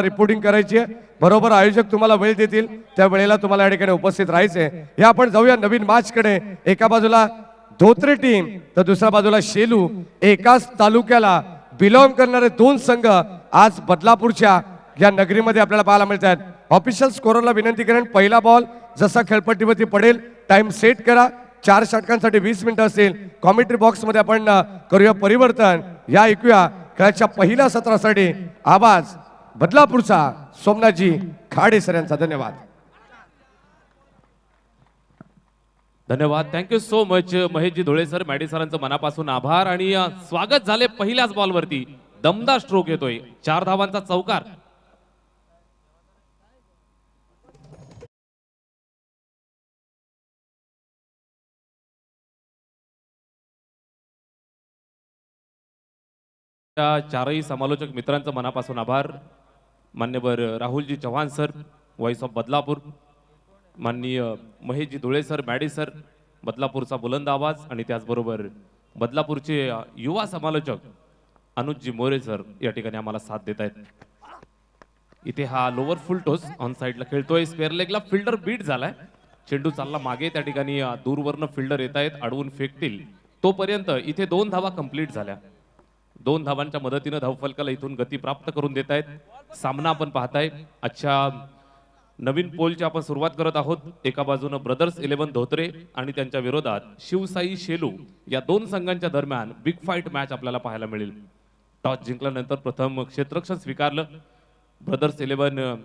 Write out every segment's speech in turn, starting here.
Reporting करायची आहे. बरोबर आयोजक तुम्हाला वेळ देतील त्या वेळेला तुम्हाला या ठिकाणी उपस्थित राहायचंय. हे आपण जाऊया नवीन मॅच कडे. एका बाजूला धोत्रे टीम तर दुसऱ्या बाजूला शेलू. एकाच तालुक्याला बिलॉंग करणारे दोन संघ आज बदलापूरच्या या नगरीमध्ये आपल्याला पाहायला मिळतात. ऑफिशियल स्कोररला विनंती करेन, पहिला बॉल जसा खेळपट्टीवरती पडेल टाइम सेट करा. 4 षटकांसाठी 20 मिनिटं असेल. कॉमेंट्री बॉक्स मध्ये आपण करूया परिवर्तन. या ऐकूया खेळाच्या पहिल्या सत्रासाठी आवाज बदलापूरचा सोमनाथजी खाडे सर यांचा. धन्यवाद. धन्यवाद. Thank you so much Maheshji Dhule sir, Maddy सरांचं मनापासून आभार. आणि स्वागत झाले पहिल्याच बॉलवरती. दमदार स्ट्रोक येतोय, 4 धावांचा चौकार. चारही समालोचक मित्रांचं मनापासून आभार. मान्यवर Rahul ji Chavan sir, voice of Badlapur, माननीय Mahesh ji Dhule sir, Maddy sir, बदलापूरचा बुलंद आवाज, आणि त्याचबरोबर बदलापूरचे युवा समालोचक अनुजजी मोरे सर या ठिकाणी आम्हाला साथ देत आहेत. इथे हा लोअर फुल टॉस ऑन साइडला खेळतोय. स्क्वेअर लेगला फिल्डर बीट झालाय. चेंडू चालला मागे. त्या ठिकाणी दूरवरनं फिल्डर येत आहेत, अडवून फेकतील. तोपर्यंत इथे 2 धावा कंप्लीट झाल्या. 2 धावांच्या मदतीनं धावफलकाला इथून गती प्राप्त करून देत आहेत. सामना आपण पाहताय. अच्छा, नवीन पोलची आपण सुरुवात करत आहोत. एका बाजूनं ब्रदर्स 11 धोत्रे आणि त्यांच्या विरोधात शिवसाई शेलू या 2 संघांच्या दरम्यान बिग फाईट मॅच आपल्याला पाहायला मिळेल. टॉस जिंकल्यानंतर प्रथम क्षेत्ररक्षण स्वीकारलं. ब्रदर्स 11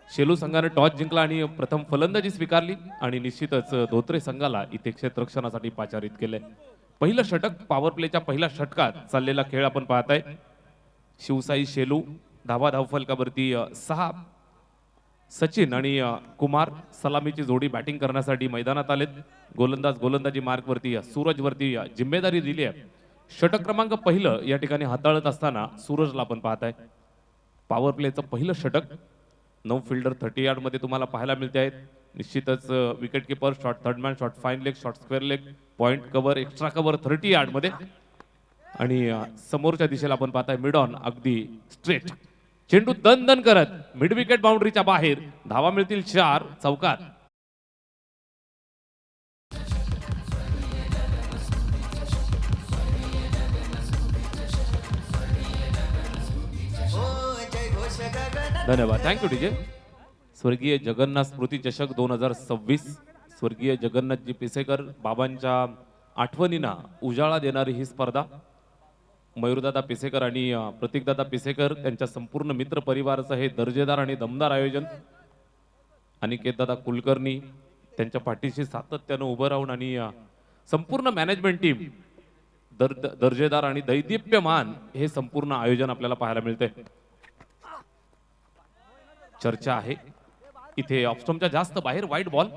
शेलू संघाने टॉस जिंकला आणि प्रथम फलंदाजी स्वीकारली, आणि निश्चितच धोत्रे संघाला इथे क्षेत्ररक्षणासाठी पाचारित केले. पहिलं षटक, पॉवर प्लेच्या पहिल्या षटकात चाललेला खेळ आपण पाहताय. शिवसाई शेलू धावफलकावरती 6. सचिन आणि कुमार सलामीची जोडी बॅटिंग करण्यासाठी मैदानात आलेत. गोलंदाजी मार्कवरती सूरजवरती जिम्मेदारी दिली आहे. षटक क्रमांक पहिलं या ठिकाणी हाताळत असताना सूरजला आपण पाहताय. पॉवर प्लेचं पहिलं षटक 9 फिल्डर 30 यार्ड मध्ये तुम्हाला पाहायला मिळते आहेत. निश्चितच wicket keeper shot, third man shot, fine leg shot, square leg, point cover, extra cover 30 yard मध्ये, आणि समोरच्या दिशेला आपण पाहताय मिड ऑन अगदी स्ट्रेट. चेंडू दन करत मिड विकेट बाउंड्रीच्या बाहेर. धावा मिळतील 4, चौकार. धन्यवाद. Thank you DJ. स्वर्गीय जगन्नाथ स्मृती चषक 2026. स्वर्गीय जगन्नाथजी पिसेकर बाबांच्या आठवणींना उजाळा देणारी ही स्पर्धा. मयूरदादा पिसेकर आणि प्रतीकदादा पिसेकर त्यांच्या संपूर्ण मित्र परिवाराचं हे दर्जेदार आणि दमदार आयोजन. अनिकेतदादा कुलकर्णी त्यांच्या पाठीशी सातत्यानं उभं राहून, आणि संपूर्ण मॅनेजमेंट टीम दर्जेदार आणि दैदिप्यमान हे संपूर्ण आयोजन आपल्याला पाहायला मिळते. चर्चा आहे इथे ऑफस्टम्पच्या जास्त बाहेर वाईट बॉल.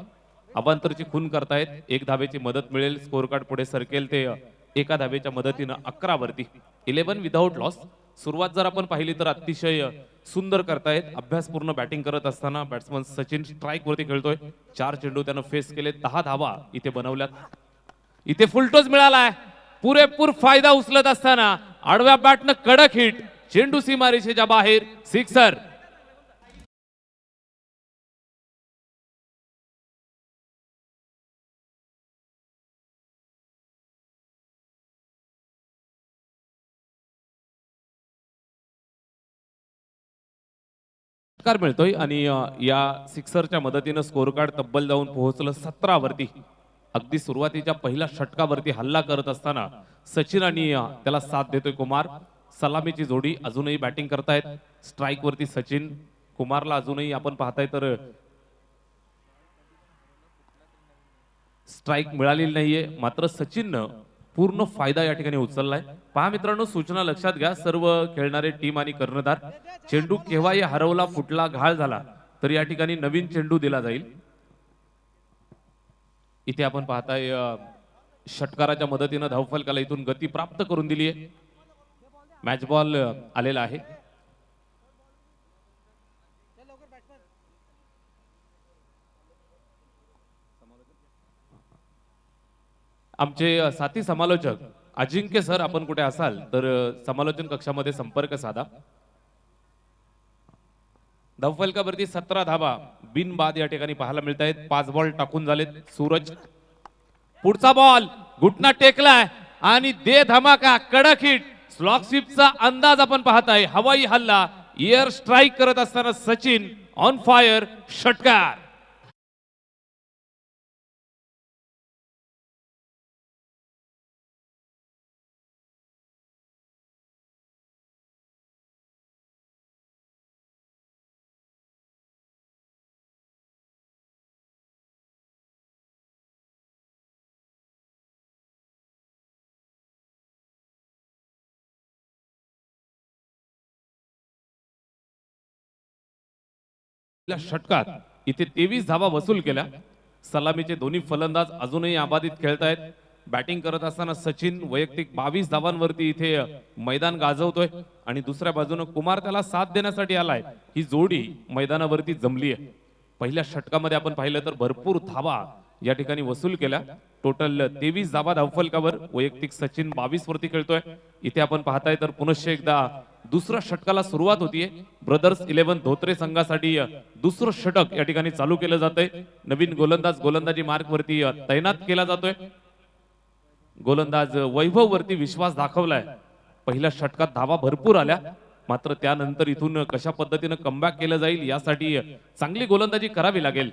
अबांतरची खून करतायत. 1 धावेची मदत मिळेल. स्कोर कार्ड पुढे सरकेल ते 1 धावेच्या मदतीनं 11 वरती. 11 विदाउट लॉस. सुरुवात जर आपण पाहिली तर अतिशय सुंदर करतायत. अभ्यासपूर्ण बॅटिंग करत असताना बॅट्समन सचिन स्ट्राईक वरती खेळतोय. 4 चेंडू त्यानं फेस केले. 10 धावा इथे बनवल्यात. इथे फुलटॉस मिळालाय. पुरेपूर फायदा उचलत असताना आडव्या बॅटनं कडक हिट. चेंडू सीमारेषेच्या बाहेर. सिक्सर. मिळतोय, आणि या सिक्सरच्या मदतीनं स्कोर कार्ड तब्बल जाऊन पोहोचलं 17 वरती. अगदी सुरुवातीच्या पहिल्या षटकावरती हल्ला करत असताना सचिन आणि त्याला साथ देतोय कुमार. सलामीची जोडी अजूनही बॅटिंग करतायत. स्ट्राईक वरती सचिन. कुमारला अजूनही आपण पाहताय तर स्ट्राईक मिळालेली नाहीये, मात्र सचिननं पूर्ण फायदा या ठिकाणी उचललाय. पहा मित्रांनो, सूचना लक्षात घ्या सर्व खेळणारे टीम आणि कर्णधार. चेंडू केव्हाही हरवला, फुटला, घाळ झाला तर या ठिकाणी नवीन चेंडू दिला जाईल. इथे आपण पाहताय षटकाराच्या मदतीनं धावफलकाला इथून गती प्राप्त करून दिली आहे. मॅच बॉल आलेला आहे. आमचे साथी समालोचक अजिंक्य सर आपण कुठे असाल तर समालोचन कक्षामध्ये संपर्क साधा. धावफलकावरती 17 धाबा बिनबाद या ठिकाणी पाहायला मिळत आहेत. 5 बॉल टाकून झालेत. सूरज पुढचा बॉल घुटना टेकलाय आणि दे धमाका कडक हिट. स्लॉक स्वीपचा अंदाज आपण पाहताय. हवाई हल्ला एअर स्ट्राईक करत असताना सचिन ऑन फायर षटकार. षटकात इथे 23 धावा वसूल केल्या. सलामीचे दोन्ही फलंदाज अजूनही आबाधित खेळतायत. बॅटिंग करत असताना सचिन वैयक्तिक 22 धावांवरती इथे मैदान गाजवतोय आणि दुसऱ्या बाजूने कुमार त्याला साथ देण्यासाठी आलाय. ही जोडी मैदानावरती जमली आहे. पहिल्या षटकामध्ये आपण पाहिलं तर भरपूर धावा या ठिकाणी वसूल केल्या. टोटल 23 धावा धावफलकावर. वैयक्तिक सचिन 22 वरती खेळतोय. इथे आपण पाहताय तर पुनश्च एकदा दुसऱ्या षटकाला सुरुवात होतीये. ब्रदर्स 11 धोत्रे संघासाठी दुसरं षटक या ठिकाणी चालू केलं जातंय. नवीन गोलंदाज गोलंदाजी मार्क वरती तैनात केला जातोय. गोलंदाज वैभव वरती विश्वास दाखवलाय. पहिल्या षटकात धावा भरपूर आल्या, मात्र त्यानंतर इथून कशा पद्धतीने कमबॅक केलं जाईल यासाठी चांगली गोलंदाजी करावी लागेल.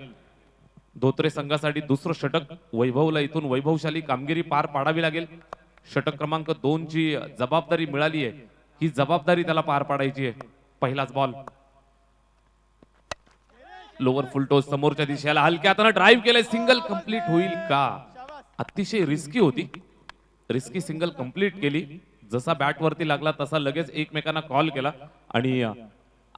धोत्रे संघासाठी दुसरं षटक. वैभवला इथून वैभवशाली कामगिरी पार पाडावी लागेल. षटक क्रमांक 2 ची जबाबदारी मिळाली आहे. ही जबाबदारी त्याला पार पाडायची आहे. पहिलाच बॉल लोअर फुल टॉस समोरच्या दिशेला हलक्या हाताने ड्राईव्ह केलंय. सिंगल कंप्लीट होईल का? अतिशय रिस्की होती. रिस्की सिंगल कंप्लीट केली. जसा बॅट वरती लागला तसा लगेच एकमेकांना कॉल केला आणि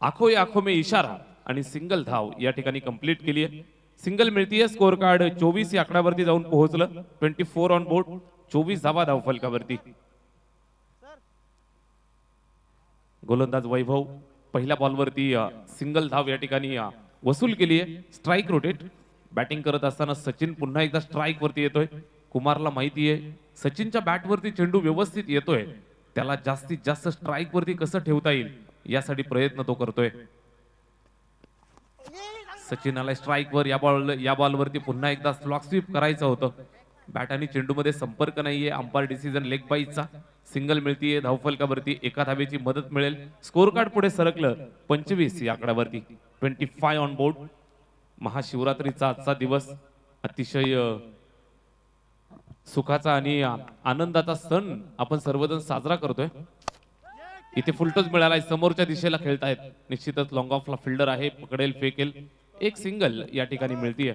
आखो में इशारा आणि सिंगल धाव या ठिकाणी कंप्लीट केली आहे. सिंगल मिळतीये. स्कोर कार्ड 24 या आकड्यावरती जाऊन पोहोचलं. 24 ऑन बोर्ड. 24 धावा धावफलकावरती. गोलंदाज वैभव पहिल्या बॉलवरती सिंगल धाव या ठिकाणी वसूल केली आहे. Strike rotate. बॅटिंग करत असताना सचिन पुन्हा एकदा स्ट्राईक वरती येतोय. कुमारला माहिती आहे सचिनच्या बॅट वरती चेंडू व्यवस्थित येतोय, त्याला जास्तीत जास्त स्ट्राईक वरती कसं ठेवता येईल यासाठी प्रयत्न तो करतोय. सचिनाला स्ट्राईक वर या बॉलवरती पुन्हा एकदा स्लॉक स्वीप करायचं होतं. बॅट आणि चेंडू मध्ये संपर्क नाहीये. अंपायर डिसिजन लेग बाईचा. सिंगल मिळतीये. धावफलकावरती 1 धावेची मदत मिळेल. स्कोर कार्ड पुढे सरकलं 25 या आकड्यावरती. 25 ऑन बोर्ड. महाशिवरात्रीचा आजचा दिवस अतिशय सुखाचा आणि आनंदाचा सण आपण सर्वजण साजरा करतोय. इथे फुलटॉस मिळालाय. समोरच्या दिशेला खेळतायत. निश्चितच लॉंग ऑफला फिल्डर आहे. पकडेल फेकेल. एक सिंगल या ठिकाणी मिळतीये.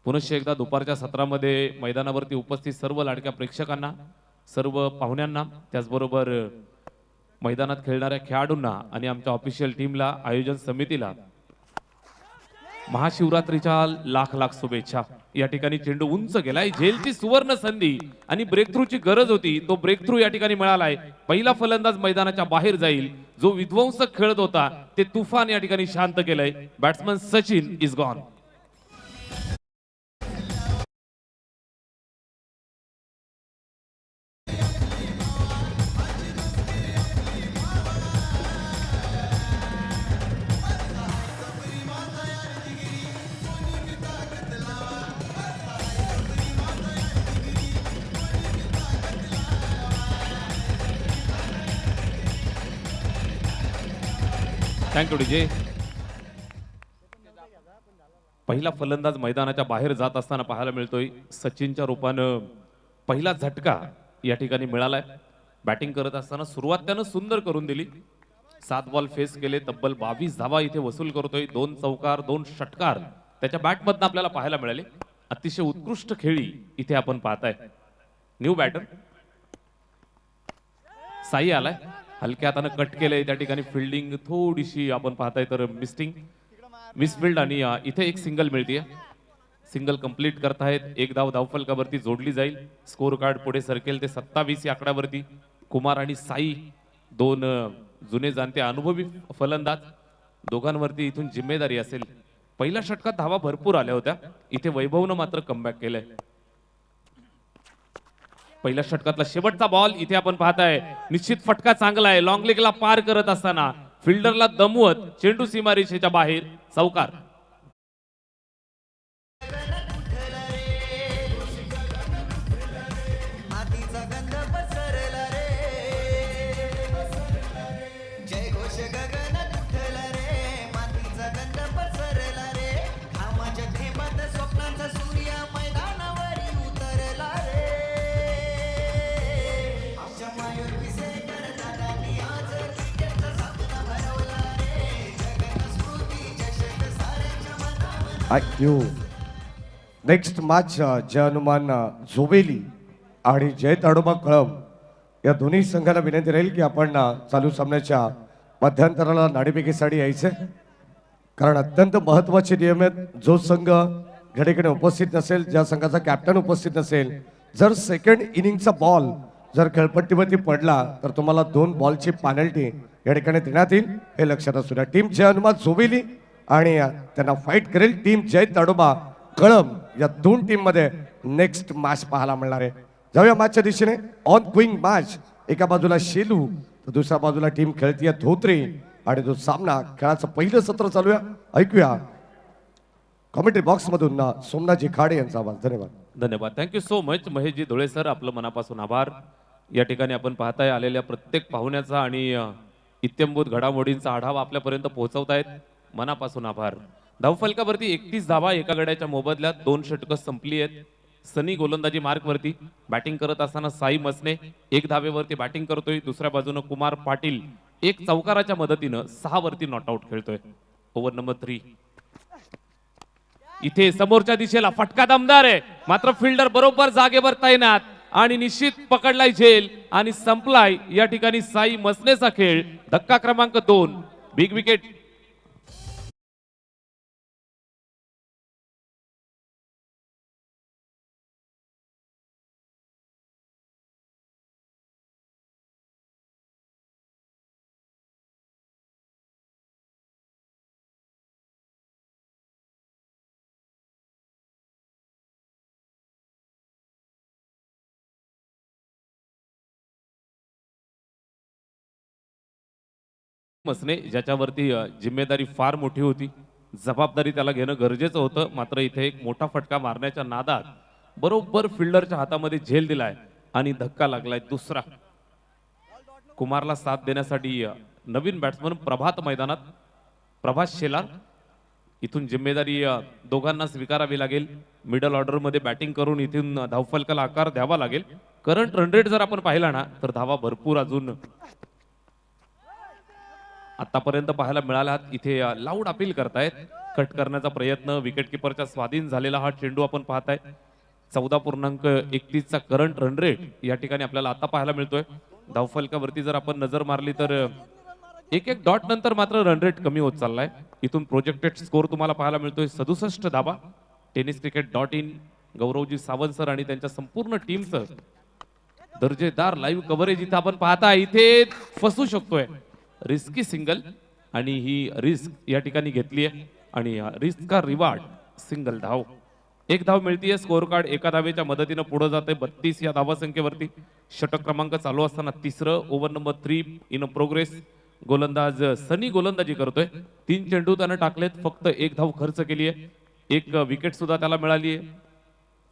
पुनश्च एकदा दुपारच्या सत्रामध्ये मैदानावरती उपस्थित सर्व लाडक्या प्रेक्षकांना, सर्व पाहुण्यांना, त्याचबरोबर मैदानात खेळणाऱ्या खेळाडूंना आणि आमच्या ऑफिशियल टीमला, आयोजन समितीला महाशिवरात्रीच्या लाख लाख शुभेच्छा. या ठिकाणी चेंडू उंच गेलाय. झेलची सुवर्ण संधी आणि ब्रेक थ्रूची गरज होती. तो ब्रेक थ्रू या ठिकाणी मिळालाय. पहिला फलंदाज मैदानाच्या बाहेर जाईल. जो विध्वंसक खेळत होता ते तुफान या ठिकाणी शांत केलंय. Batsman Sachin is gone. Thank you DJ. पहिला फलंदाज मैदानाच्या बाहेर जात असताना पाहायला मिळतोय सचिनच्या रूपानं पहिला झटका या ठिकाणी मिळालाय. बॅटिंग करत असताना सुरुवात त्यानं सुंदर करून दिली. 7 बॉल फेस केले. तब्बल 22 धावा इथे वसूल करतोय. 2 चौकार 2 षटकार त्याच्या बॅटमधनं आपल्याला पाहायला मिळाले. अतिशय उत्कृष्ट खेळी इथे आपण पाहताय. न्यू बॅटर साई आलाय. हलक्या हाताने कट केलंय. त्या ठिकाणी फिल्डिंग थोडीशी आपण पाहताय तर मिसफिल्ड आणि इथे एक सिंगल मिळतीये. सिंगल कंप्लीट करतायत. 1 धाव धावफलकावरती जोडली जाईल. स्कोर कार्ड पुढे सरकेल ते 27 या आकड्यावरती. कुमार आणि साई 2 जुने जाणते अनुभवी फलंदाज. दोघांवरती इथून जिम्मेदारी असेल. पहिल्या षटकात धावा भरपूर आल्या होत्या. इथे वैभवनं मात्र कमबॅक केलंय. पहिल्या षटकातला शेवटचा बॉल इथे आपण पाहताय. निश्चित फटका चांगला आहे. लॉंग लेगला पार करत असताना फिल्डरला दमवत चेंडू सीमारेषेच्या बाहेर. चौकार. मातीचा गंध पसरला रे, जय घोष गगनात उठला रे, मातीचा गंध पसरला रे, घामाच्या थेंबात स्वप्नांचा सूर्य मैदानावर उतरला रे. आमच्या मायूर विसेकर दादांनी आज क्रिकेटचा सामना भरवला रे, जगन स्मृती चषक साऱ्यांच्या मनावर. नेक्स्ट मॅच जय हनुमान झोबेली आणि जय ताडोबा कळम या दोन्ही संघांना विनंती राहील की आपण चालू सामन्याच्या मध्यंतराला नाणेफेकीसाठी यायचे, कारण अत्यंत महत्वाचे नियम आहेत. जो संघ घडीकडे उपस्थित नसेल, ज्या संघाचा कॅप्टन उपस्थित नसेल, जर सेकंड इनिंगचा बॉल जर खेळपट्टीवरती पडला तर तुम्हाला 2 बॉलची पेनल्टी या ठिकाणी देण्यात येईल, हे लक्षात असू द्या. टीम जय हनुमान झोबेली आणि त्यांना फाईट करेल टीम जय ताडोबा कळम. या 2 टीम मध्ये नेक्स्ट मॅच पाहायला मिळणार आहे. जाऊया मॅचच्या दिशेने. On Qing match. एका बाजूला शेलू तर दुसऱ्या बाजूला टीम खेळतीये धोत्रे आणि तो सामना खेळाचं पहिलं सत्र चालूया. ऐकूया कॉमेंट्री बॉक्स मधून सोमनाथजी खाडे यांचा आवाज. धन्यवाद. धन्यवाद. Thank you so much Maheshji Dhule sir. आपलं मनापासून आभार. या ठिकाणी आपण पाहताय आलेल्या प्रत्येक पाहुण्याचा आणि इत्यंभूत घडामोडींचा आढावा आपल्यापर्यंत पोहोचवतायत. मनापासून आभार. धावफलकावरती 31 धावा एका गड्याच्या मोबदल्यात 2 षटकं संपली आहेत. सनी गोलंदाजी मार्कवरती बॅटिंग करत असताना साई मसने 1 धावेवरती बॅटिंग करतोय. दुसऱ्या बाजूनं कुमार पाटील 1 चौकाराच्या मदतीनं 6 वरती नॉट आउट खेळतोय. Over number 3. इथे समोरच्या दिशेला फटका दमदार आहे, मात्र फिल्डर बरोबर जागेवर तैनात आणि निश्चित पकडलाय झेल आणि संपलाय या ठिकाणी साई मसनेचा खेळ. धक्का क्रमांक 2. Big wicket. मसने ज्याच्यावरती जिम्मेदारी फार मोठी होती, जबाबदारी त्याला घेणं गरजेचं होतं, मात्र इथे एक मोठा फटका मारण्याच्या नादात बरोबर फिल्डरच्या हातामध्ये झेल दिलाय आणि धक्का लागलाय. दुसरा. कुमारला साथ देण्यासाठी नवीन बॅट्समन प्रभात मैदानात. प्रभास शेलार. इथून जिम्मेदारी दोघांना स्वीकारावी लागेल. मिडल ऑर्डर मध्ये बॅटिंग करून इथून धावफलकाला आकार द्यावा लागेल. करंट रन रेट जर आपण पाहिला ना तर धावा भरपूर अजून आतापर्यंत पाहायला मिळाला. इथे लाऊड अपील करतायत. कट करण्याचा प्रयत्न. विकेट किपरच्या स्वाधीन झालेला हा चेंडू आपण पाहताय. 14.31 चा करंट रन रेट या ठिकाणी आपल्याला आता पाहायला मिळतोय. धावफलकावरती जर आपण नजर मारली तर एक डॉट नंतर मात्र रन रेट कमी होत चाललाय. इथून प्रोजेक्टेड स्कोर तुम्हाला पाहायला मिळतोय 67 धावा. Tennis cricket .in Gaurav ji Sawant sir आणि त्यांच्या संपूर्ण टीमचं दर्जेदार लाईव्ह कव्हरेज इथे आपण पाहताय. इथे फसू शकतोय. रिस्की सिंगल आणि ही रिस्क या ठिकाणी घेतली आहे आणि रिस्क का रिवार्ड सिंगल धाव. 1 धाव मिळतीये. स्कोर कार्ड एका धावेच्या मदतीनं पुढे जाते 32 या धावा संख्येवरती. षटक क्रमांक चालू असताना 3रं. Over number 3 in progress. गोलंदाज सनी गोलंदाजी करतोय. 3 चेंडू त्यानं टाकलेत. फक्त 1 धाव खर्च केली आहे. 1 विकेट सुद्धा त्याला मिळाली आहे.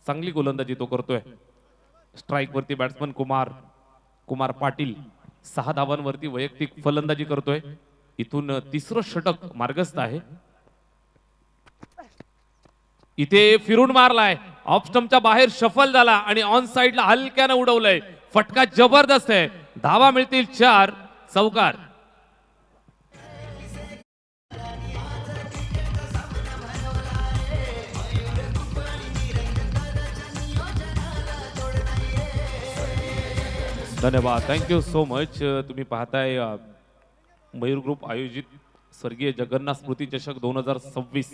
चांगली गोलंदाजी तो करतोय. स्ट्राईक वरती बॅट्समन कुमार पाटील 6 धावांवरती वैयक्तिक फलंदाजी करतोय. इथून 3रं षटक मार्गस्थ आहे. इथे फिरून मारलाय. ऑफ स्टंपच्या बाहेर शफल झाला आणि ऑन साइडला हलक्यानं उडवलंय. फटका जबरदस्त आहे. धावा मिळतील 4. चौकार. धन्यवाद. Thank you so much. तुम्ही पाहताय मयूर ग्रुप आयोजित स्वर्गीय जगन्नाथ स्मृती चषक 2026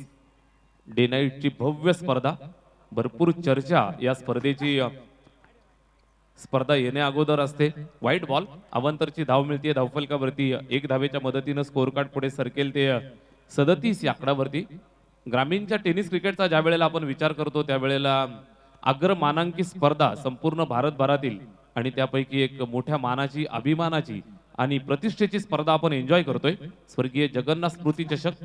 डे नाईटची भव्य स्पर्धा. भरपूर चर्चा या स्पर्धेची. स्पर्धा येण्या अगोदर असते. White ball. अवंतरची धाव मिळते. धावफलकावरती 1 धावेच्या मदतीनं स्कोर कार्ड पुढे सरकेल ते 37 या आकड्यावरती. ग्रामीणच्या टेनिस क्रिकेटचा ज्या वेळेला आपण विचार करतो त्यावेळेला अग्रमानांकित स्पर्धा संपूर्ण भारतभरातील आणि त्यापैकी एक मोठ्या मानाची, अभिमानाची आणि प्रतिष्ठेची स्पर्धा आपण एन्जॉय करतोय. स्वर्गीय जगन्नाथ स्मृती चषक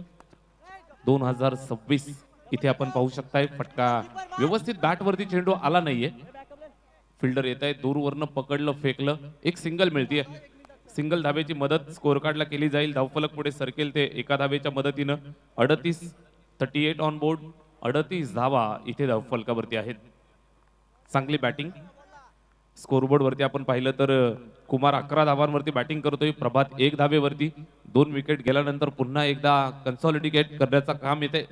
2026 इथे आपण पाहू शकताय. फटका व्यवस्थित बॅट वरती चेंडू आला नाहीये. फिल्डर येत आहे, दूरवरनं पकडलं, फेकलं, एक सिंगल मिळतीये. सिंगल धाब्याची मदत स्कोर कार्डला केली जाईल. धावफलक पुढे सरकेल ते एका धाब्याच्या मदतीनं 38 ऑन बोर्ड, 38 धावा इथे धावफलकावरती आहेत. चांगली बॅटिंग. स्कोरबोर्ड वरती आपण पाहिलं तर कुमार 11 धावांवरती बॅटिंग करतोय, प्रभात 1 धाबेवरती. 2 विकेट गेल्यानंतर पुन्हा एकदा कन्सॉलिडेट करण्याचं काम येते.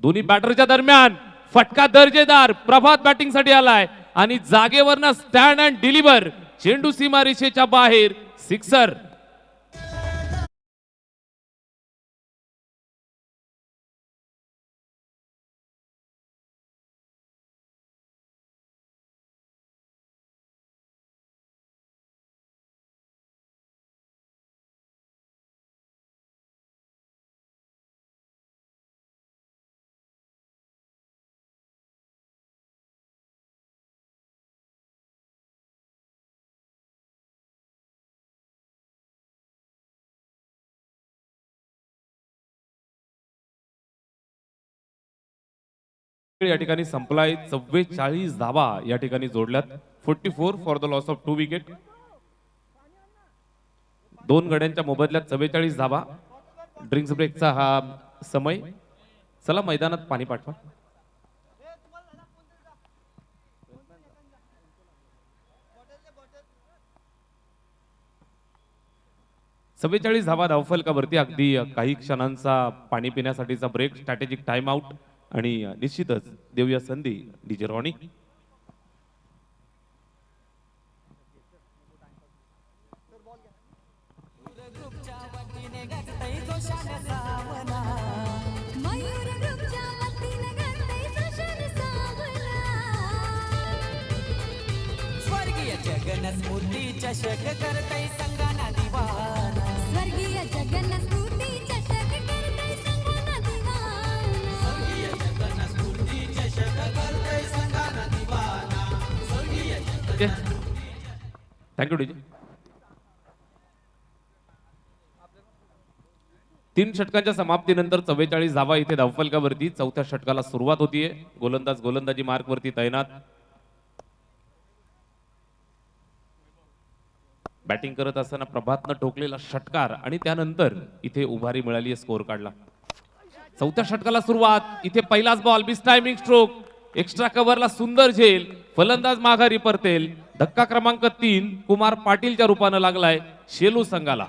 दोन्ही बॅटरच्या दरम्यान फटका दर्जेदार. प्रभात बॅटिंग साठी आलाय आणि जागेवरनं स्टँड अँड डिलिव्हर. चेंडू सीमारेषेच्या बाहेर, सिक्सर. या ठिकाणी संपलाय. 44 धावा या ठिकाणी जोडल्यात. 44 for the loss of 2 wicket. 2 गड्यांच्या मोबदल्यात 44 धावा. ड्रिंक्स ब्रेकचा हा समय. चला मैदानात पाणी पाठवा. चव्वेचाळीस धावा धावफलकावरती. अगदी काही क्षणांचा पाणी पिण्यासाठीचा ब्रेक, स्ट्रॅटेजिक टाइम आउट आणि निश्चितच देऊया संधी डीजे रॉनी. स्वर्गीय जगन्नाथ चषक करतै संगाना दिवाना. स्वर्गीय जगन्नाथ चषक करतै संगाना दिवाना. स्वर्गीय जगन्नाथ चषक करतै संगाना दिवाना. स्वर्गीय थँक्यू डीजे. 3 षटकांच्या समाप्तीनंतर 44 धावा इथे धावफलकावरती. 4थ्या षटकाला सुरुवात होतीये. गोलंदाज गोलंदाजी मार्क वरती तैनात. बॅटिंग करत असताना प्रभातनं ठोकलेला षटकार आणि त्यानंतर इथे उभारी मिळाली आहे स्कोर कार्डला. 4थ्या षटकाला सुरुवात. इथे पहिलाच ball, miss timing stroke, extra कव्हरला सुंदर झेल. फलंदाज माघारी परतेल. धक्का क्रमांक 3 कुमार पाटीलच्या रूपानं लागलाय शेलू संघाला.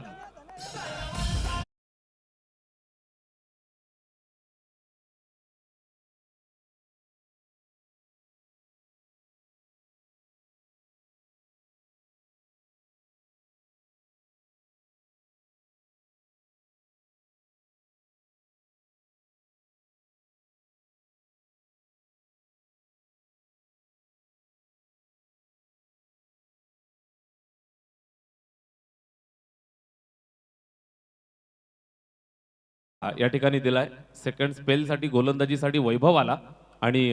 या ठिकाणी दिलाय. सेकंड स्पेल साठी गोलंदाजीसाठी वैभव आला आणि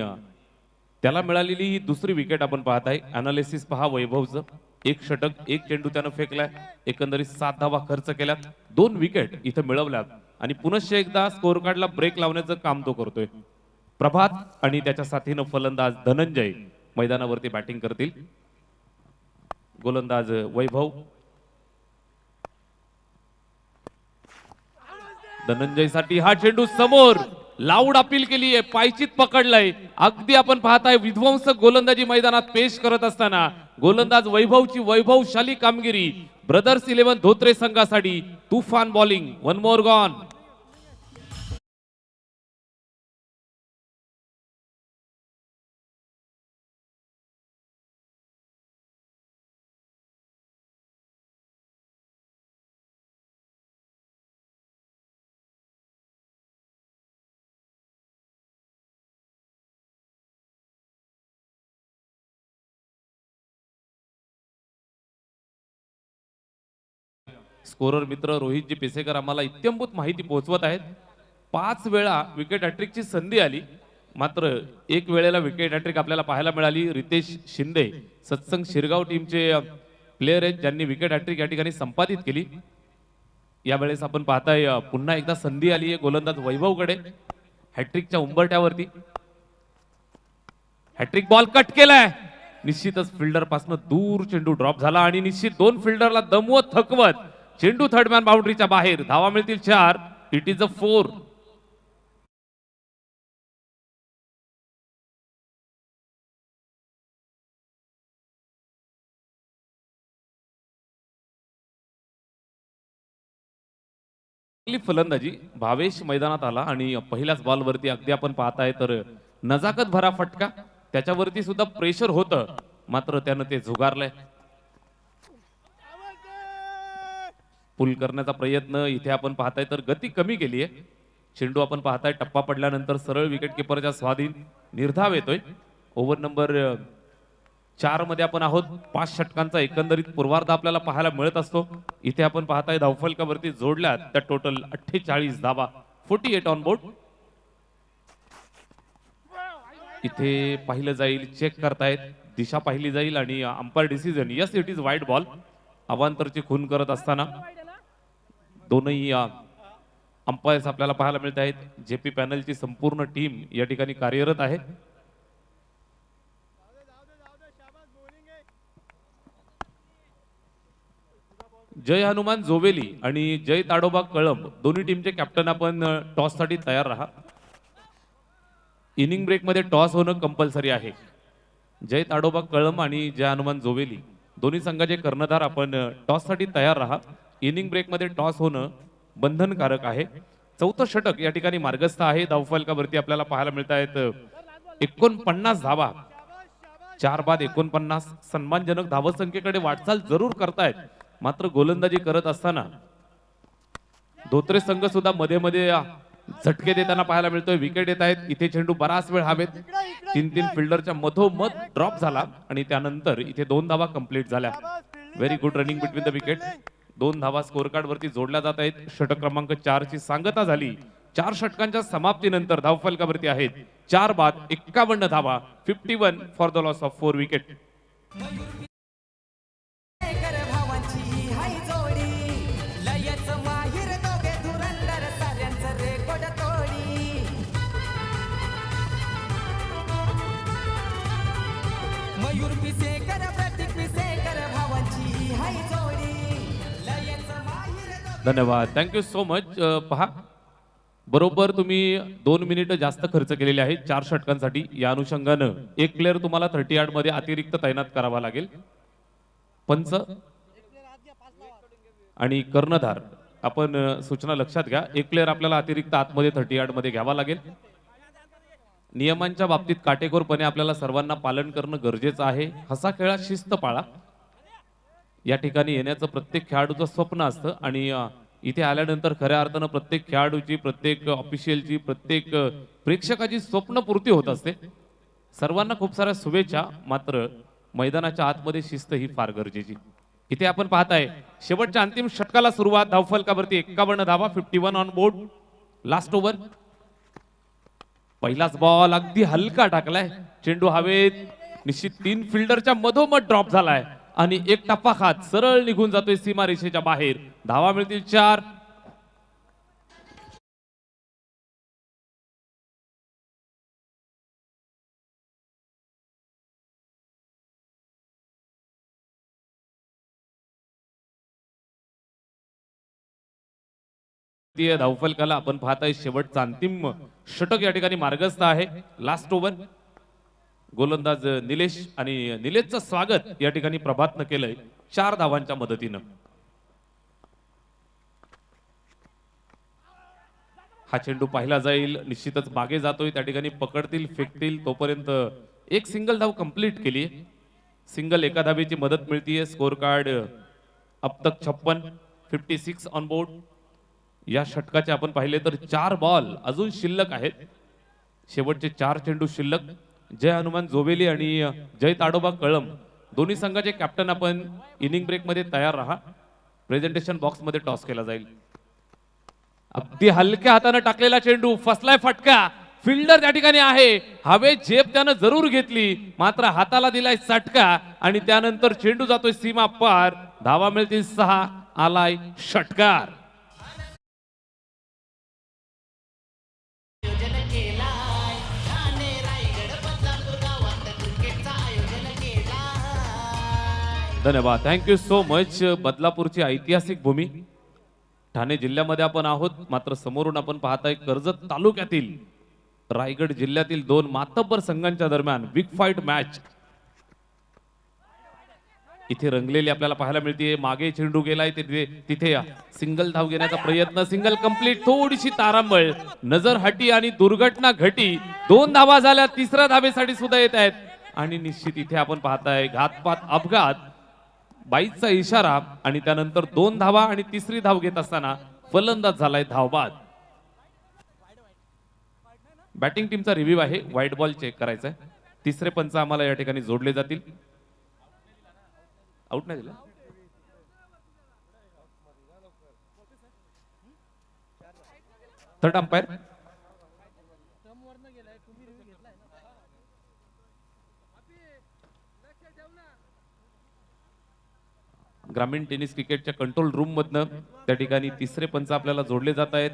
त्याला मिळालेली ही दुसरी विकेट आपण पाहत आहे. अनालिसिस पहा वैभवचं. 1 षटक, 1 चेंडू त्यानं फेकलाय. एकंदरीत 7 धावा खर्च केल्यात. 2 विकेट इथं मिळवल्यात आणि पुनश्च एकदा स्कोर कार्डला ब्रेक लावण्याचं काम तो करतोय. प्रभात आणि त्याच्या साथीनं फलंदाज धनंजय मैदानावरती बॅटिंग करतील. गोलंदाज वैभव. धनंजयसाठी हा चेंडू समोर, लाऊड अपील केली आहे, पायचीत पकडलाय. अगदी आपण पाहताय विध्वंसक गोलंदाजी मैदानात पेश करत असताना गोलंदाज वैभवची वैभवशाली कामगिरी. ब्रदर्स 11 धोत्रे संघासाठी तुफान बॉलिंग. 1 मोर गॉन. स्कोरर मित्र रोहितजी पिसेकर आम्हाला इत्यंभूत माहिती पोहोचवत आहेत. 5 वेळा विकेट हॅट्रिकची संधी आली मात्र एक वेळेला विकेट हॅट्रिक आपल्याला पाहायला मिळाली. रितेश शिंदे सत्संग शिरगाव टीमचे प्लेयर आहेत ज्यांनी विकेट हॅट्रिक या ठिकाणी संपादित केली. यावेळेस आपण पाहताय पुन्हा एकदा संधी आली आहे गोलंदाज वैभवकडे हॅट्रिकच्या उंबरठ्यावरती. हॅट्रिक बॉल कट केलाय. निश्चितच फिल्डर पासून दूर चेंडू ड्रॉप झाला आणि निश्चित दोन फिल्डरला दमवत थकवत चेंडू थर्डमॅन बाउंड्रीच्या बाहेर. धावा मिळतील 4. It is a 4. फलंदाजी भावेश मैदानात आला आणि पहिल्याच बॉलवरती अगदी आपण पाहताय तर नजाकत भरा फटका. त्याच्यावरती सुद्धा प्रेशर होतं मात्र त्यानं ते झुगारलंय. पुल करण्याचा प्रयत्न इथे आपण पाहताय तर गती कमी केली आहे. चेंडू आपण पाहताय टप्पा पडल्यानंतर सरळ विकेट किपरच्या स्वाधीन निर्धाव येतोय. ओव्हर नंबर 4 मध्ये आपण आहोत. 5 षटकांचा एकंदरीत पूर्वार्ध आपल्याला पाहायला मिळत असतो. इथे आपण पाहताय धावफलकावरती जोडल्यात त्या टोटल 48 धावा 48 ऑन बोर्ड. इथे पाहिलं जाईल चेक करतायत दिशा पाहिली जाईल आणि umpire decision yes it is wide ball. अवांतरची खून करत असताना दोनही अंपायर्स आपल्याला पाहायला मिळत आहेत. जेपी पॅनलची संपूर्ण टीम या ठिकाणी कार्यरत आहे. जय हनुमान जोवेली आणि जय ताडोबा कळंब दोन्ही टीमचे कॅप्टन आपण टॉस साठी तयार राहा. इनिंग ब्रेक मध्ये टॉस होणं कंपल्सरी आहे. जय ताडोबा कळंब आणि जय हनुमान जोवेली दोन्ही संघाचे कर्णधार आपण टॉस साठी तयार राहा. इनिंग ब्रेक मध्ये टॉस होणं बंधनकारक आहे. 4थं षटक या ठिकाणी मार्गस्थ आहे. धावफलकावरती आपल्याला पाहायला मिळत आहेत 49 धावा. 4 बाद 49. सन्मानजनक धावसंख्येकडे वाटचाल जरूर करतायत मात्र गोलंदाजी करत असताना धोत्रे संघ सुद्धा मध्ये मध्ये झटके देताना पाहायला मिळतोय. विकेट येत आहेत. इथे चेंडू बराच वेळ हवेत 3 फिल्डरच्या मधोमध ड्रॉप झाला आणि त्यानंतर इथे 2 धावा कंप्लीट झाल्या. Very good running between the wicket. 2 धावा स्कोर कार्ड वरती जोडल्या जात आहेत. षटक क्रमांक 4 ची सांगता झाली. 4 षटकांच्या समाप्तीनंतर धावफलकावरती आहेत 4 बाद 51 धावा 51 for the loss of 4 wicket. कर भावांची हाय जोडी लयच माहिर दोघे धुरंदर साऱ्यांचं रेकॉर्ड तोडी. मयूर पिसेकर प्रतीक पिसेकर भावांची हाय जोडी लयच माहिर धन्यवाद थँक्यू सो मच. पहा बरोबर तुम्ही 2 मिनिटं जास्त खर्च केलेले आहेत 4 षटकांसाठी. या अनुषंगानं एक प्लेअर तुम्हाला 38 मध्ये अतिरिक्त तैनात करावा लागेल. पंच आणि कर्णधार आपण सूचना लक्षात घ्या. एक प्लेअर आपल्याला अतिरिक्त आतमध्ये 38 मध्ये घ्यावा लागेल. नियमांच्या बाबतीत काटेकोरपणे आपल्याला सर्वांना पालन करणं गरजेचं आहे. हसा खेळा शिस्त पाळा. या ठिकाणी येण्याचं प्रत्येक खेळाडूचं स्वप्न असतं आणि इथे आल्यानंतर खऱ्या अर्थानं प्रत्येक खेळाडूची प्रत्येक ऑफिशियलची प्रत्येक प्रेक्षकाची स्वप्नपूर्ती होत असते. सर्वांना खूप साऱ्या शुभेच्छा. मात्र मैदानाच्या आतमध्ये शिस्त ही फार गरजेची. इथे आपण पाहताय शेवटच्या अंतिम षटकाला सुरुवात. धावफलकावरती 51 धावा 51 ऑन बोर्ड. Last over. पहिलाच बॉल अगदी हलका टाकलाय. चेंडू हवेत. निश्चित 3 फिल्डरच्या मधोमध ड्रॉप झालाय आणि एक टप्पा खात सरळ निघून जातोय सीमारेषेच्या बाहेर. धावा मिळतील 4. धावफलकाला आपण पाहताय शेवटचा अंतिम षटक या ठिकाणी मार्गस्थ आहे. Last over. गोलंदाज निलेश आणि निलेशचं स्वागत या ठिकाणी प्रभातनं केलंय 4 धावांच्या मदतीनं. हा चेंडू पाहिला जाईल. निश्चितच मागे जातोय. त्या ठिकाणी पकडतील फेकतील तोपर्यंत एक सिंगल धाव कंप्लीट केली. सिंगल एका धावेची मदत मिळतीये. स्कोर कार्ड अब तक 56 ऑन बोर्ड. या षटकाचे आपण पाहिले तर 4 बॉल अजून शिल्लक आहेत. शेवटचे 4 चेंडू शिल्लक. जय हनुमान जोवेली आणि जय ताडोबा कळंब दोन्ही संघाचे कॅप्टन आपण इनिंग ब्रेक मध्ये तयार राहा. प्रेझेंटेशन बॉक्स मध्ये टॉस केला जाईल. अगदी हलक्या हाताने टाकलेला चेंडू फसलाय. फटका फिल्डर त्या ठिकाणी आहे. हवेत झेप त्यानं जरूर घेतली, मात्र हाताला दिलाय चटका आणि त्यानंतर चेंडू जातोय सीमा पार. धावा मिळतील 6. आलाय षटकार. आयोजन केलाय ठाणे रायगड बदलापूर गावात क्रिकेटचं आयोजन केलाय. धन्यवाद, थँक्यू सो मच. बदलापूरची ऐतिहासिक भूमी ठाणे जिल्ह्यामध्ये आपण आहोत, मात्र समोरून आपण पाहताय कर्जत तालुक्यातील रायगड जिल्ह्यातील 2 मातब्बर संघांच्या दरम्यान बिग फाईट मॅच इथे रंगलेली आपल्याला पाहायला मिळते. मागे चेंडू गेलाय तिथे सिंगल धाव घेण्याचा प्रयत्न, सिंगल कंप्लीट. थोडीशी तारांबळ, नजर हटी आणि दुर्घटना घटी. 2 धावा झाल्या, 3ऱ्या धावेसाठी सुद्धा येत आहेत आणि निश्चित इथे आपण पाहताय घातपात अपघात, बाईचा इशारा आणि त्यानंतर 2 धावा आणि 3री धाव घेत असताना फलंदाज झालाय धावबाद. बॅटिंग टीमचा रिव्ह्यू आहे, व्हाईट बॉल चेक करायचा आहे. 3रे पंच आम्हाला या ठिकाणी जोडले जातील. आउट नाही दिला. थर्ड अंपायर ग्रामीण टेनिस क्रिकेटच्या कंट्रोल रूम मधनं त्या ठिकाणी 3रे पंच आपल्याला जोडले जात आहेत.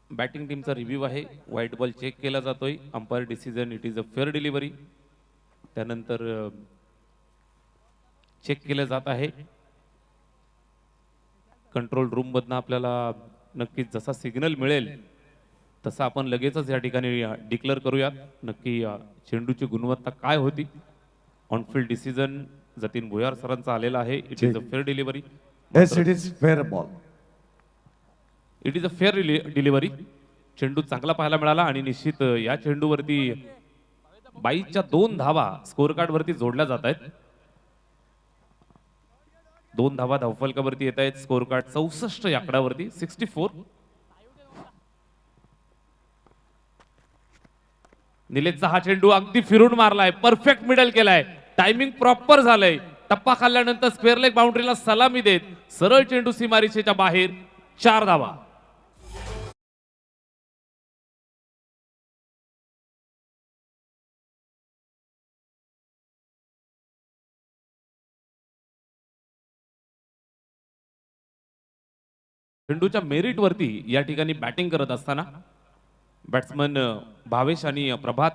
बॅटिंग टीमचा रिव्ह्यू आहे, व्हाईट बॉल चेक केला जातोय. Umpire decision, it is a fair delivery. त्यानंतर चेक केलं जात आहे कंट्रोल रूम मधनं. आपल्याला नक्कीच जसा सिग्नल मिळेल तसा आपण लगेचच या ठिकाणी डिक्लेअर करूयात नक्की चेंडूची गुणवत्ता काय होती. ऑनफिल्ड डिसिजन जतीन भुयार सरांचा आलेला आहे. It is a fair delivery. Yes, it is fair ball. It is a fair delivery. चेंडू चांगला पाहायला मिळाला आणि निश्चित या चेंडूवरती 22च्या 2 धावा स्कोर कार्ड वरती जोडल्या जात आहेत. 2 धावा धावफलकावरती येत आहेत. स्कोर कार्ड 64 या आकड्यावरती 64. निलेशचा हा चेंडू अगदी फिरून मारलाय, परफेक्ट मिडल केलाय, टायमिंग प्रॉपर झालंय. टप्पा खाल्ल्यानंतर स्क्वेअर लेग बाउंड्रीला सलामी देत सरळ चेंडू सीमारेषेच्या बाहेर. 4 धावा. चेंडूच्या मेरिट वरती या ठिकाणी बॅटिंग करत असताना बॅट्समन भावेश आणि प्रभात.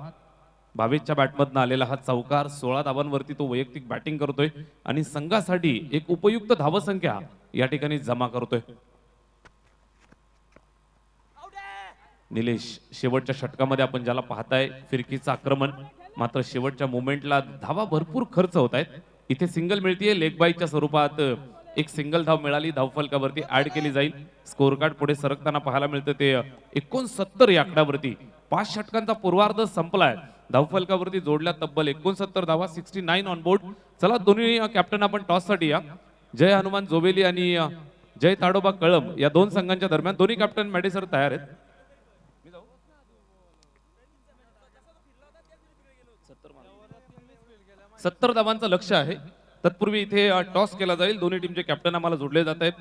भावेशच्या बॅटमधनं आलेला हा चौकार 16 धावांवरती तो वैयक्तिक बॅटिंग करतोय आणि संघासाठी एक उपयुक्त धावसंख्या या ठिकाणी जमा करतोय. निलेश शेवटच्या षटकामध्ये आपण ज्याला पाहताय फिरकीचं आक्रमण, मात्र शेवटच्या मोमेंटला धावा भरपूर खर्च होत आहेत. इथे सिंगल मिळतीये, लेग बाईच्या स्वरूपात एक सिंगल धाव मिळाली, धावफलकावरती ऍड केली जाईल. स्कोर कार्ड पुढे सरकताना पाहायला मिळतं ते 69 या आकड्यावरती. 5 षटकांचा पूर्वार्ध संपलाय. धावफलकावरती जोडल्या तब्बल 69 धावा, 69 ऑन बोर्ड. चला दोन्ही कॅप्टन आपण टॉस साठी या. जय हनुमान जोबेली आणि जय ताडोबा कळम या 2 संघांच्या दरम्यान दोन्ही कॅप्टन मॅडिसर तयार आहेत. 70 धावांचं लक्ष आहे. तत्पूर्वी इथे टॉस केला जाईल. दोन्ही टीमचे कॅप्टन आम्हाला जोडले जात आहेत.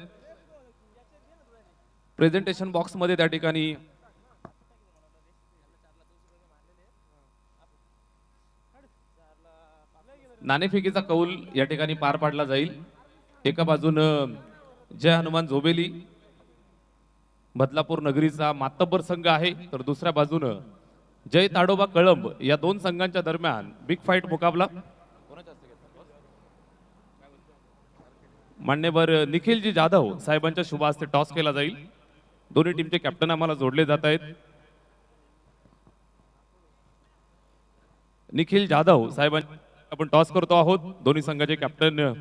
प्रेझेंटेशन बॉक्स मध्ये त्या ठिकाणी नाणेफेकीचा कौल या ठिकाणी पार पाडला जाईल. एका बाजूनं जय हनुमान झोबेली बदलापूर नगरीचा मातब्बर संघ आहे, तर दुसऱ्या बाजूनं जय ताडोबा कळंब या 2 संघांच्या दरम्यान बिग फाईट मुकाबला. मान्यवर निखिलजी जाधव साहेबांच्या शुभ हस्ते टॉस केला जाईल. दोन्ही टीमचे कॅप्टन आम्हाला जोडले जात आहेत. निखिल जाधव साहेबांच्या आपण टॉस करतो आहोत. दोन्ही संघाचे कॅप्टन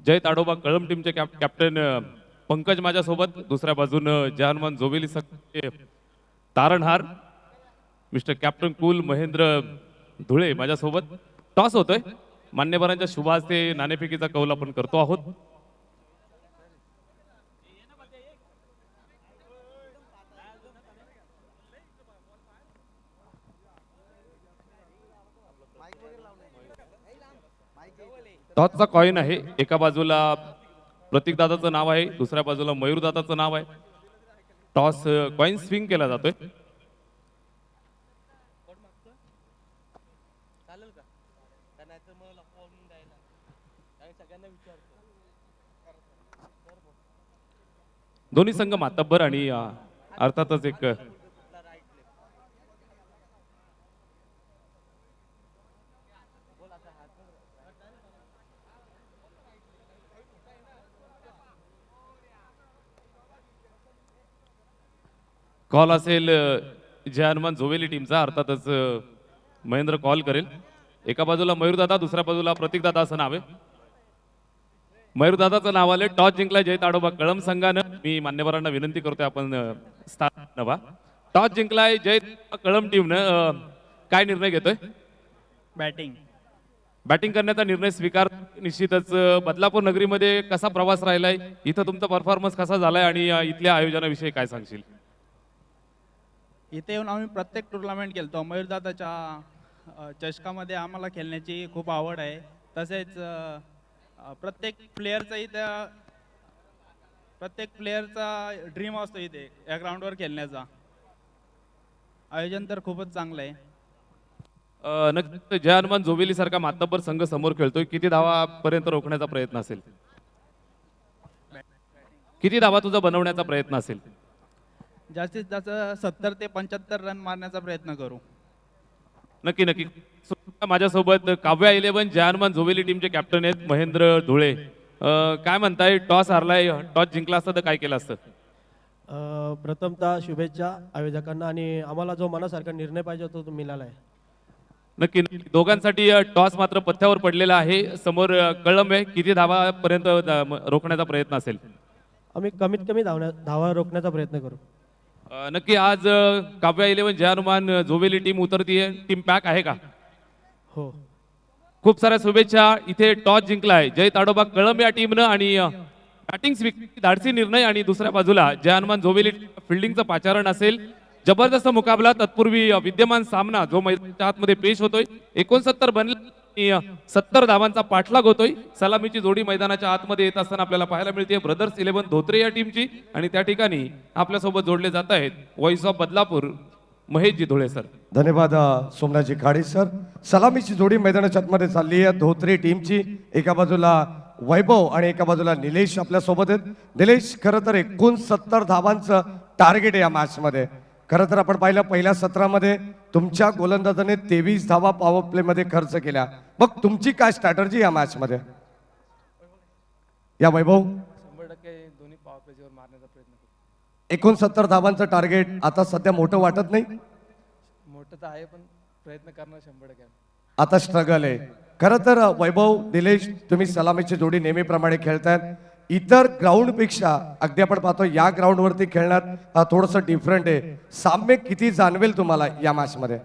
जय ताडोबा कळंब टीमचे कॅप्टन पंकज माझ्यासोबत, दुसऱ्या बाजूनं जय हनुमान जोबेली संघाचे तारणहार मिस्टर कॅप्टन कुल महेंद्र धुळे माझ्यासोबत. टॉस होतोय, मान्यवरांच्या शुभ हस्ते नाणेफेकीचा कौल आपण करतो आहोत. टॉसचा कॉइन आहे. एका बाजूला प्रतीक दादाचं नाव आहे, दुसऱ्या बाजूला मयूर दादाचं नाव आहे. टॉस कॉइन स्विंग केला जातोय. दोन्ही संघ मातब्बर आणि अर्थातच एक कॉल असेल जय हनुमान जोवेली टीमचा. अर्थातच महेंद्र कॉल करेल. एका बाजूला मयूरदादा, दुसऱ्या बाजूला प्रतीक दादा असं नाव आहे. मयूरदादाचं नाव आलं. टॉस जिंकला जय ताडोबा कळम संघानं. मी मान्यवरांना विनंती करतोय आपण स्थान नवा. टॉस जिंकलाय जय कळम टीमनं. काय निर्णय घेतोय? बॅटिंग करण्याचा निर्णय स्वीकार. निश्चितच बदलापूर नगरीमध्ये कसा प्रवास राहिलाय, इथं तुमचा परफॉर्मन्स कसा झालाय आणि इथल्या आयोजनाविषयी काय सांगशील? इथे येऊन आम्ही प्रत्येक टुर्नामेंट खेळतो. मयूरदादाच्या चषकामध्ये आम्हाला खेळण्याची खूप आवड आहे. तसेच प्रत्येक प्लेअरचा ड्रीम असतो इथे या ग्राउंडवर खेळण्याचा. आयोजन तर खूपच चांगलं आहे. नक्कीच जय हनुमान जोवेली सारखा मातब्बर संघ समोर खेळतोय. किती धावापर्यंत रोखण्याचा प्रयत्न असेल? किती धावा तुझा बनवण्याचा प्रयत्न असेल? जास्तीत जास्त 70 ते 75 रन मारण्याचा प्रयत्न करू. नक्की नक्की. माझ्यासोबत काव्या 11 जय हनुमान जोवेली टीमचे कॅप्टन आहेत महेंद्र धुळे. काय म्हणताय? टॉस हारलाय, टॉस जिंकला असतं तर काय केलं असतं? प्रथमतः शुभेच्छा आयोजकांना आणि आम्हाला जो मनासारखा निर्णय पाहिजे होता तो मिळाला आहे. नक्की नक्की. दोघांसाठी टॉस मात्र पथ्यावर पडलेला आहे. समोर कळंब आहे. किती धावापर्यंत रोखण्याचा प्रयत्न असेल? आम्ही कमीत कमी धावा रोखण्याचा प्रयत्न करू. नक्की. आज काव्या 11 जय Hanuman Joveli team उतरतीये. Team pack आहे का? हो. खूप साऱ्या शुभेच्छा. इथे टॉस जिंकलाय जय ताडोबा कळंब या टीमनं आणि बॅटिंग स्वीकारण्याचा धाडसी निर्णय आणि दुसऱ्या बाजूला जय हनुमान जोवेली फिल्डिंगचं पाचारण असेल. जबरदस्त मुकाबला. तत्पूर्वी विद्यमान सामना जो मैदानाच्या आतमध्ये पेश होतोय. 69 बनला, 70 धावांचा पाठलाग होतोय. सलामीची जोडी मैदानाच्या आतमध्ये येत असताना आपल्याला पाहायला मिळते ब्रदर्स 11 धोत्रे या टीमची. आणि त्या ठिकाणी आपल्यासोबत जोडले जात आहेत voice of Badlapur Maheshji Dhule sir. धन्यवाद सोमनाथजी खाडे सर. सलामीची जोडी मैदानाच्या आतमध्ये चालली आहे धोत्रे टीमची. एका बाजूला वैभव आणि एका बाजूला निलेश आपल्या सोबत आहेत. निलेश, खरं तर 69 धावांचं टार्गेट आहे या मॅच मध्ये. खरं तर आपण पाहिलं पहिल्या सत्रामध्ये तुमच्या गोलंदाजाने 23 धावा पॉवर प्ले मध्ये खर्च केल्या. मग तुमची काय स्ट्रॅटर्जी या मॅच मध्ये? या वैभव, 100% दोन्ही पॉवर प्लेवर मारण्याचा प्रयत्न करू. 69 धावांचं टार्गेट आता सध्या मोठं वाटत नाही? मोठं तर आहे पण प्रयत्न करणार 100%. आता स्ट्रगल आहे. खरं तर वैभव, निलेश, तुम्ही सलामीची जोडी नेहमीप्रमाणे खेळतायत. इतर ग्राउंड पेक्षा अगदी आपण पाहतो या ग्राउंड वरती खेळण्यात थोडंसं डिफरंट आहे. साम्य किती जाणवेल तुम्हाला या मॅच मध्ये?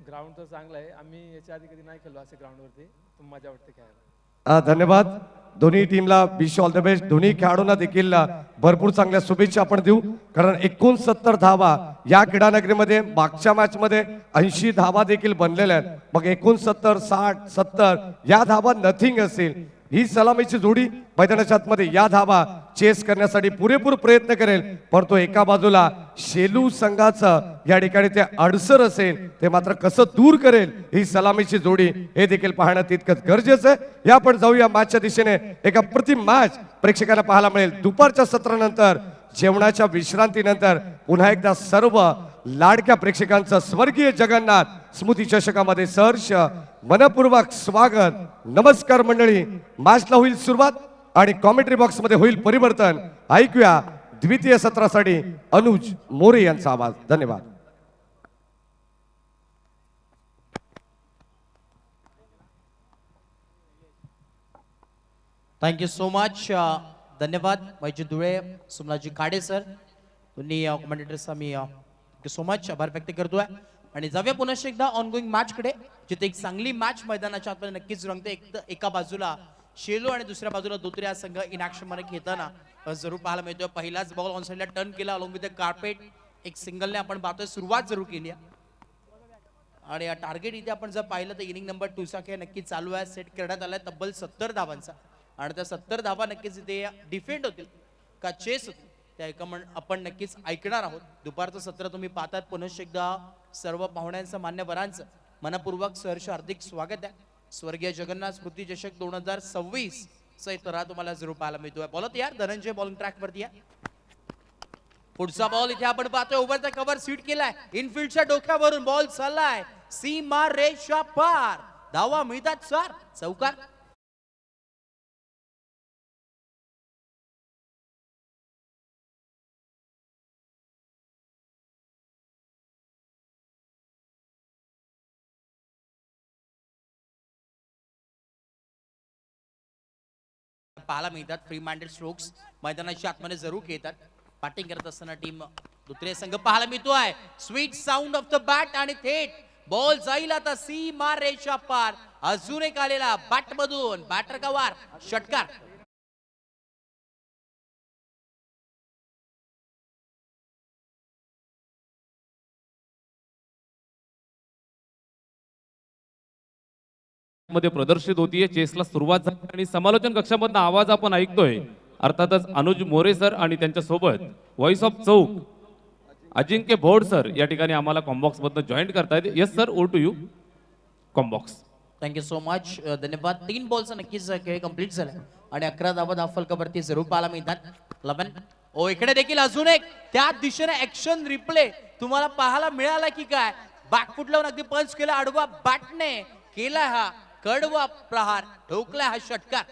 ग्राउंड तर चांगलं आहे. आम्ही याच्या आधी कधी नाही खेळलो असे ग्राउंडवरती. मजा वाटते खेळायला. धन्यवाद. दोन्ही टीमला विश ऑल द बेस्ट. दोन्ही खेळाडूंना देखील भरपूर चांगल्या शुभेच्छा आपण देऊ. कारण 69 धावा या क्रीडानगरीमध्ये मागच्या मॅच मध्ये 80 धावा देखील बनलेल्या आहेत. मग 69, 60, 70 या धावा नथिंग असेल. ही सलामीची जोडी मैदानाच्या आतमध्ये या धावा चेस करण्यासाठी पुरेपूर प्रयत्न करेल. परंतु एका बाजूला शेलू संघाचं या ठिकाणी ते अडसर असेल ते मात्र कसं दूर करेल ही सलामीची जोडी हे देखील पाहणं तितकंच गरजेचं आहे. या आपण जाऊया मॅचच्या दिशेने. एक अप्रतिम मॅच प्रेक्षकांना पाहायला मिळेल. दुपारच्या सत्रानंतर जेवणाच्या विश्रांतीनंतर पुन्हा एकदा सर्व लाडक्या प्रेक्षकांचं स्वर्गीय जगन्नाथ स्मृती चषकामध्ये सहर्ष मनपूर्वक स्वागत. नमस्कार मंडळी. मॅचला होईल सुरुवात आणि कॉमेंट्री बॉक्स मध्ये होईल परिवर्तन. ऐकूया द्वितीय सत्रासाठी अनुज मोरे यांचा आवाज. धन्यवाद. Thank you so much. धन्यवाद महेशजी धुळे, सोमनाथजी खाडे सर, दोन्ही कमेंटेटर्सचा मी थँक्यू सो मच आभार व्यक्त करतोय. आणि जाऊया पुन्हा एकदा ऑनगोईंग मॅच कडे, जिथे एक चांगली मॅच मैदानाच्या आतमध्ये नक्कीच रंगते. एका बाजूला शेलो आणि दुसऱ्या बाजूला दोतरे हा संघ इन ऍक्शन मध्ये घेताना जरूर पाहायला मिळतोय. पहिलाच बॉल ऑन साइडला टर्न केला अलॉंग विथ द कार्पेट. एक सिंगलने आपण पाहतोय सुरुवात जरूर केली आहे. आणि या टार्गेट इथे आपण जर पाहिलं तर इनिंग नंबर 2 चा खेळ नक्कीच चालू आहे. सेट करण्यात आलाय तब्बल 70 धावांचा आणि त्या 70 धावा नक्कीच इथे डिफेंड होतील का चेस होतील त्या आपण नक्कीच ऐकणार आहोत. दुपारचं सत्र तुम्ही पाहतात. पुनश्च एकदा सर्व पाहुण्यांचं मान्यवरांचं मनपूर्वक सहर्ष हार्दिक स्वागत आहे. स्वर्गीय जगन्नाथ स्मृती चषक 2026 चा इतरा तुम्हाला जरूर पाहायला मिळतोय. बॉलत यार धनंजय बॉलिंग ट्रॅक वरती आहे. पुढचा बॉल इथे आपण पाहतोय ओव्हरचा कव्हर सीट केलाय. इनफिल्डच्या डोक्यावरून बॉल चाललाय सीमा रेषा पार. धावा मिळतात 4 चौकार. पाहायला मिळतात. फ्री माइंडेड स्ट्रोक्स मैदानाच्या आतमध्ये जरूर घेतात. बॅटिंग करत असताना टीम दुसरे संघ पाहायला मिळतोय. Sweet sound of the bat आणि थेट बॉल जाईल आता सीमा रेषा पार. अजून एक आलेला बॅट मधून बॅटर का वार षटकार. मध्ये प्रदर्शित होतीये. चेसला सुरुवात झाली आणि समालोचन कक्षामधनं आवाज आपण ऐकतोय. अर्थातच अनुज मोरे सर आणि त्यांच्या सोबत voice of Chowk Ajinkya Bhod sir या ठिकाणी आम्हाला कॉम्बॉक्स मधनं जॉईन करतायत. Yes sir, over to you combox. Thank you so much. धन्यवाद. 3 बॉलचा नक्कीच खेळ कम्प्लीट झाला आणि 11 धावा धाव फलकावरती जरूर पाहायला मिळतात. 11 ओ इकडे देखील अजून एक त्या दिशेने ऍक्शन रिप्ले तुम्हाला पाहायला मिळाला की काय. बॅकफुट लावून अगदी पंच केला आडवा बॅटने केला हा कडवा प्रहार. ठोकला हा षटकार.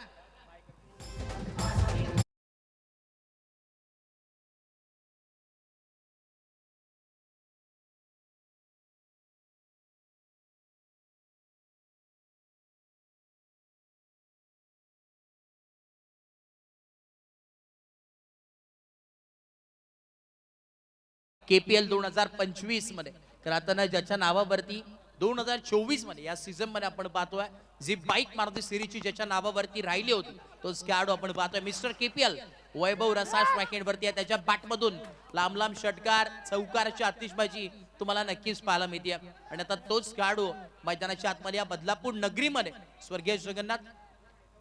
KPL 2025 मध्ये तर आता ज्याच्या नावावरती 2024 मध्ये या सीझन मध्ये आपण पाहतोय जी बाईक मारुती सिरीजची ज्याच्या नावावरती राहिली होती तो खेळाडू आपण पाहतोय मिस्टर KPL वैभव रसाळ स्ट्राईक वरती आहे. त्याच्या बॅटमधून लांब लांब षटकार चौकारची आतिषबाजी तुम्हाला नक्कीच पाहायला मिळते. आणि आता तोच खेळाडू मैदानाच्या आतमध्ये या बदलापूर नगरीमध्ये स्वर्गीय जगन्नाथ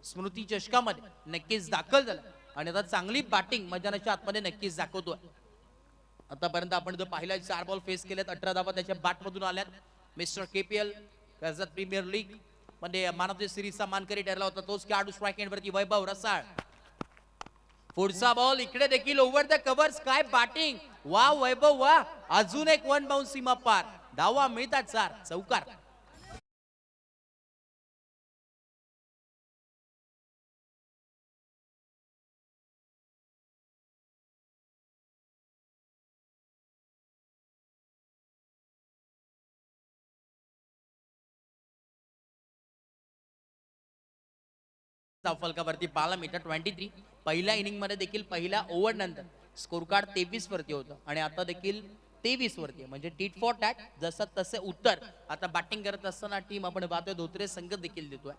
स्मृती चषकामध्ये नक्कीच दाखल झाला आणि आता चांगली बॅटिंग मैदानाच्या आतमध्ये नक्कीच दाखवतोय. आतापर्यंत आपण जर पाहिलं 4 बॉल फेस केलेत. 18 धावा त्याच्या बॅटमधून आल्यात. Mister KPL Karjat premier league मध्ये मॅन ऑफ द सिरीजचा मानकरी ठरला होता तोच खेळाडू स्ट्राईक एंडवरती वैभव रसाळ. पुढचा बॉल इकडे देखील ओव्हर द कव्हर्स काय बॅटिंग. वा वैभव वा. अजून एक 1 बाउंस सीमा पार. धावा मिळतात 4 चौकार. फलकावरती पाहायला मिळतात 23. पहिल्या इनिंग मध्ये देखील पहिल्या ओव्हर नंतर स्कोर कार्ड 23 वरती होतं आणि आता देखील 23 वरती आहे. म्हणजे टीट फॉर टॅट जसं तसे उत्तर आता बॅटिंग करत असताना टीम आपण पाहतोय धोत्रे संघ देखील देतोय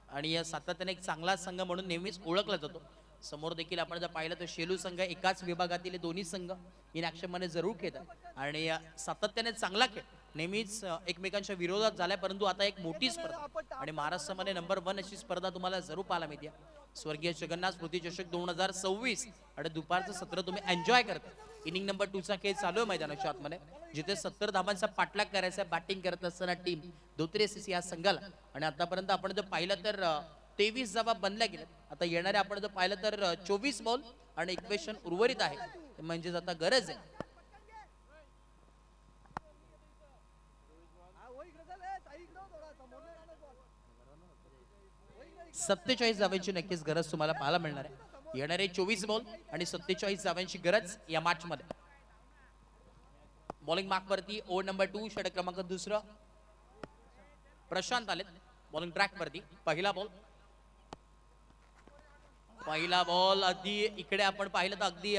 आणि या सातत्याने एक चांगला संघ म्हणून नेहमीच ओळखला जातो. समोर देखील आपण जर पाहिलं तर शेलू संघ एकाच विभागातील दोन्ही संघ इन ऍक्शन मध्ये जरूर खेळतात आणि सातत्याने चांगला खेळ नेहमीच एकमेकांच्या विरोधात झालाय. परंतु आता एक मोठी स्पर्धा आणि महाराष्ट्रामध्ये नंबर 1 अशी स्पर्धा तुम्हाला जरूर पाहायला मिळते. स्वर्गीय जगन्नाथ स्मृती चषक 2026 आणि दुपारचं सत्र तुम्ही एन्जॉय करता. इनिंग नंबर 2 चा खेळ चालू आहे मैदानाच्या आतमध्ये जिथे 70 धावांचा पाठलाग करायचा बॅटिंग करत असताना टीम धोत्रे SSC या संघाला. आणि आतापर्यंत आपण जर पाहिलं तर 23 धावा बनल्या गेल्या. आता येणारे आपण जर पाहिलं तर 24 बॉल आणि इक्वेशन उर्वरित आहे म्हणजे आता गरज आहे 47 धावांची नक्कीच गरज तुम्हाला पाहायला मिळणार आहे. येणारे 24 बॉल आणि 47 धावांची गरज या मॅच मध्ये. बॉलिंग मार्क वरती ओव्हर नंबर 2 षटक क्रमांक 2 प्रशांत आले बॉलिंग ट्रॅक वरती. पहिला बॉल अगदी इकडे आपण पाहिलं तर अगदी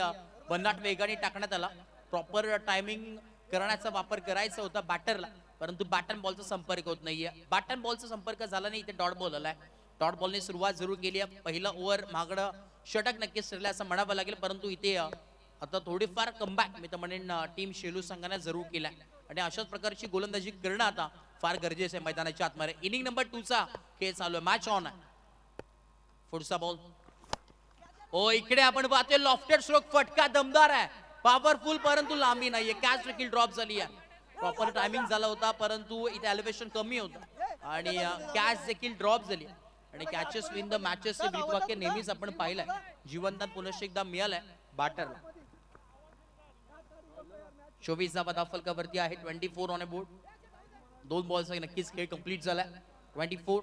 भन्नाट वेगाने टाकण्यात आला. प्रॉपर टायमिंग करण्याचा वापर करायचा होता बॅटरला परंतु बॅटन बॉलचा संपर्क होत नाहीये. बॅटन बॉलचा संपर्क झाला नाही, इथे डॉट बॉल आलाय. डॉट बॉलने सुरुवात जरूर केली आहे. पहिला ओव्हर मागडं षटक नक्कीच ठरलं असं म्हणावं लागेल, परंतु इथे आता थोडीफार कमबॅक मी तर म्हणेन टीम शेलू संघाने जरूर केलाय आणि अशाच प्रकारची गोलंदाजी करणं आता फार गरजेचं आहे मैदानाच्या आतमध्ये. इनिंग नंबर 2 चा खेळ चालू आहे, मॅच ऑन आहे. पुढचा बॉल ओ इकडे आपण पाहतोय लॉफ्टेड स्ट्रोक, फटका दमदार आहे, पॉवरफुल, परंतु लांबी नाहीये. कॅच देखील ड्रॉप झाली आहे. प्रॉपर टायमिंग झाला होता, परंतु इथे एलिव्हेशन कमी होतं आणि कॅच देखील ड्रॉप झाली आणि कॅचेस विन द मॅचेस हे ब्रीदवाक्य नेहमीच आपण पाहिलंय. जीवनदान पुनश्च एकदा मिळालंय बॅटरला. 24 धावा धावफलकावरती आहे. 24 ऑन अ बोर्ड. 2 बॉल्सचा नक्कीच खेळ कंप्लीट झालाय. 24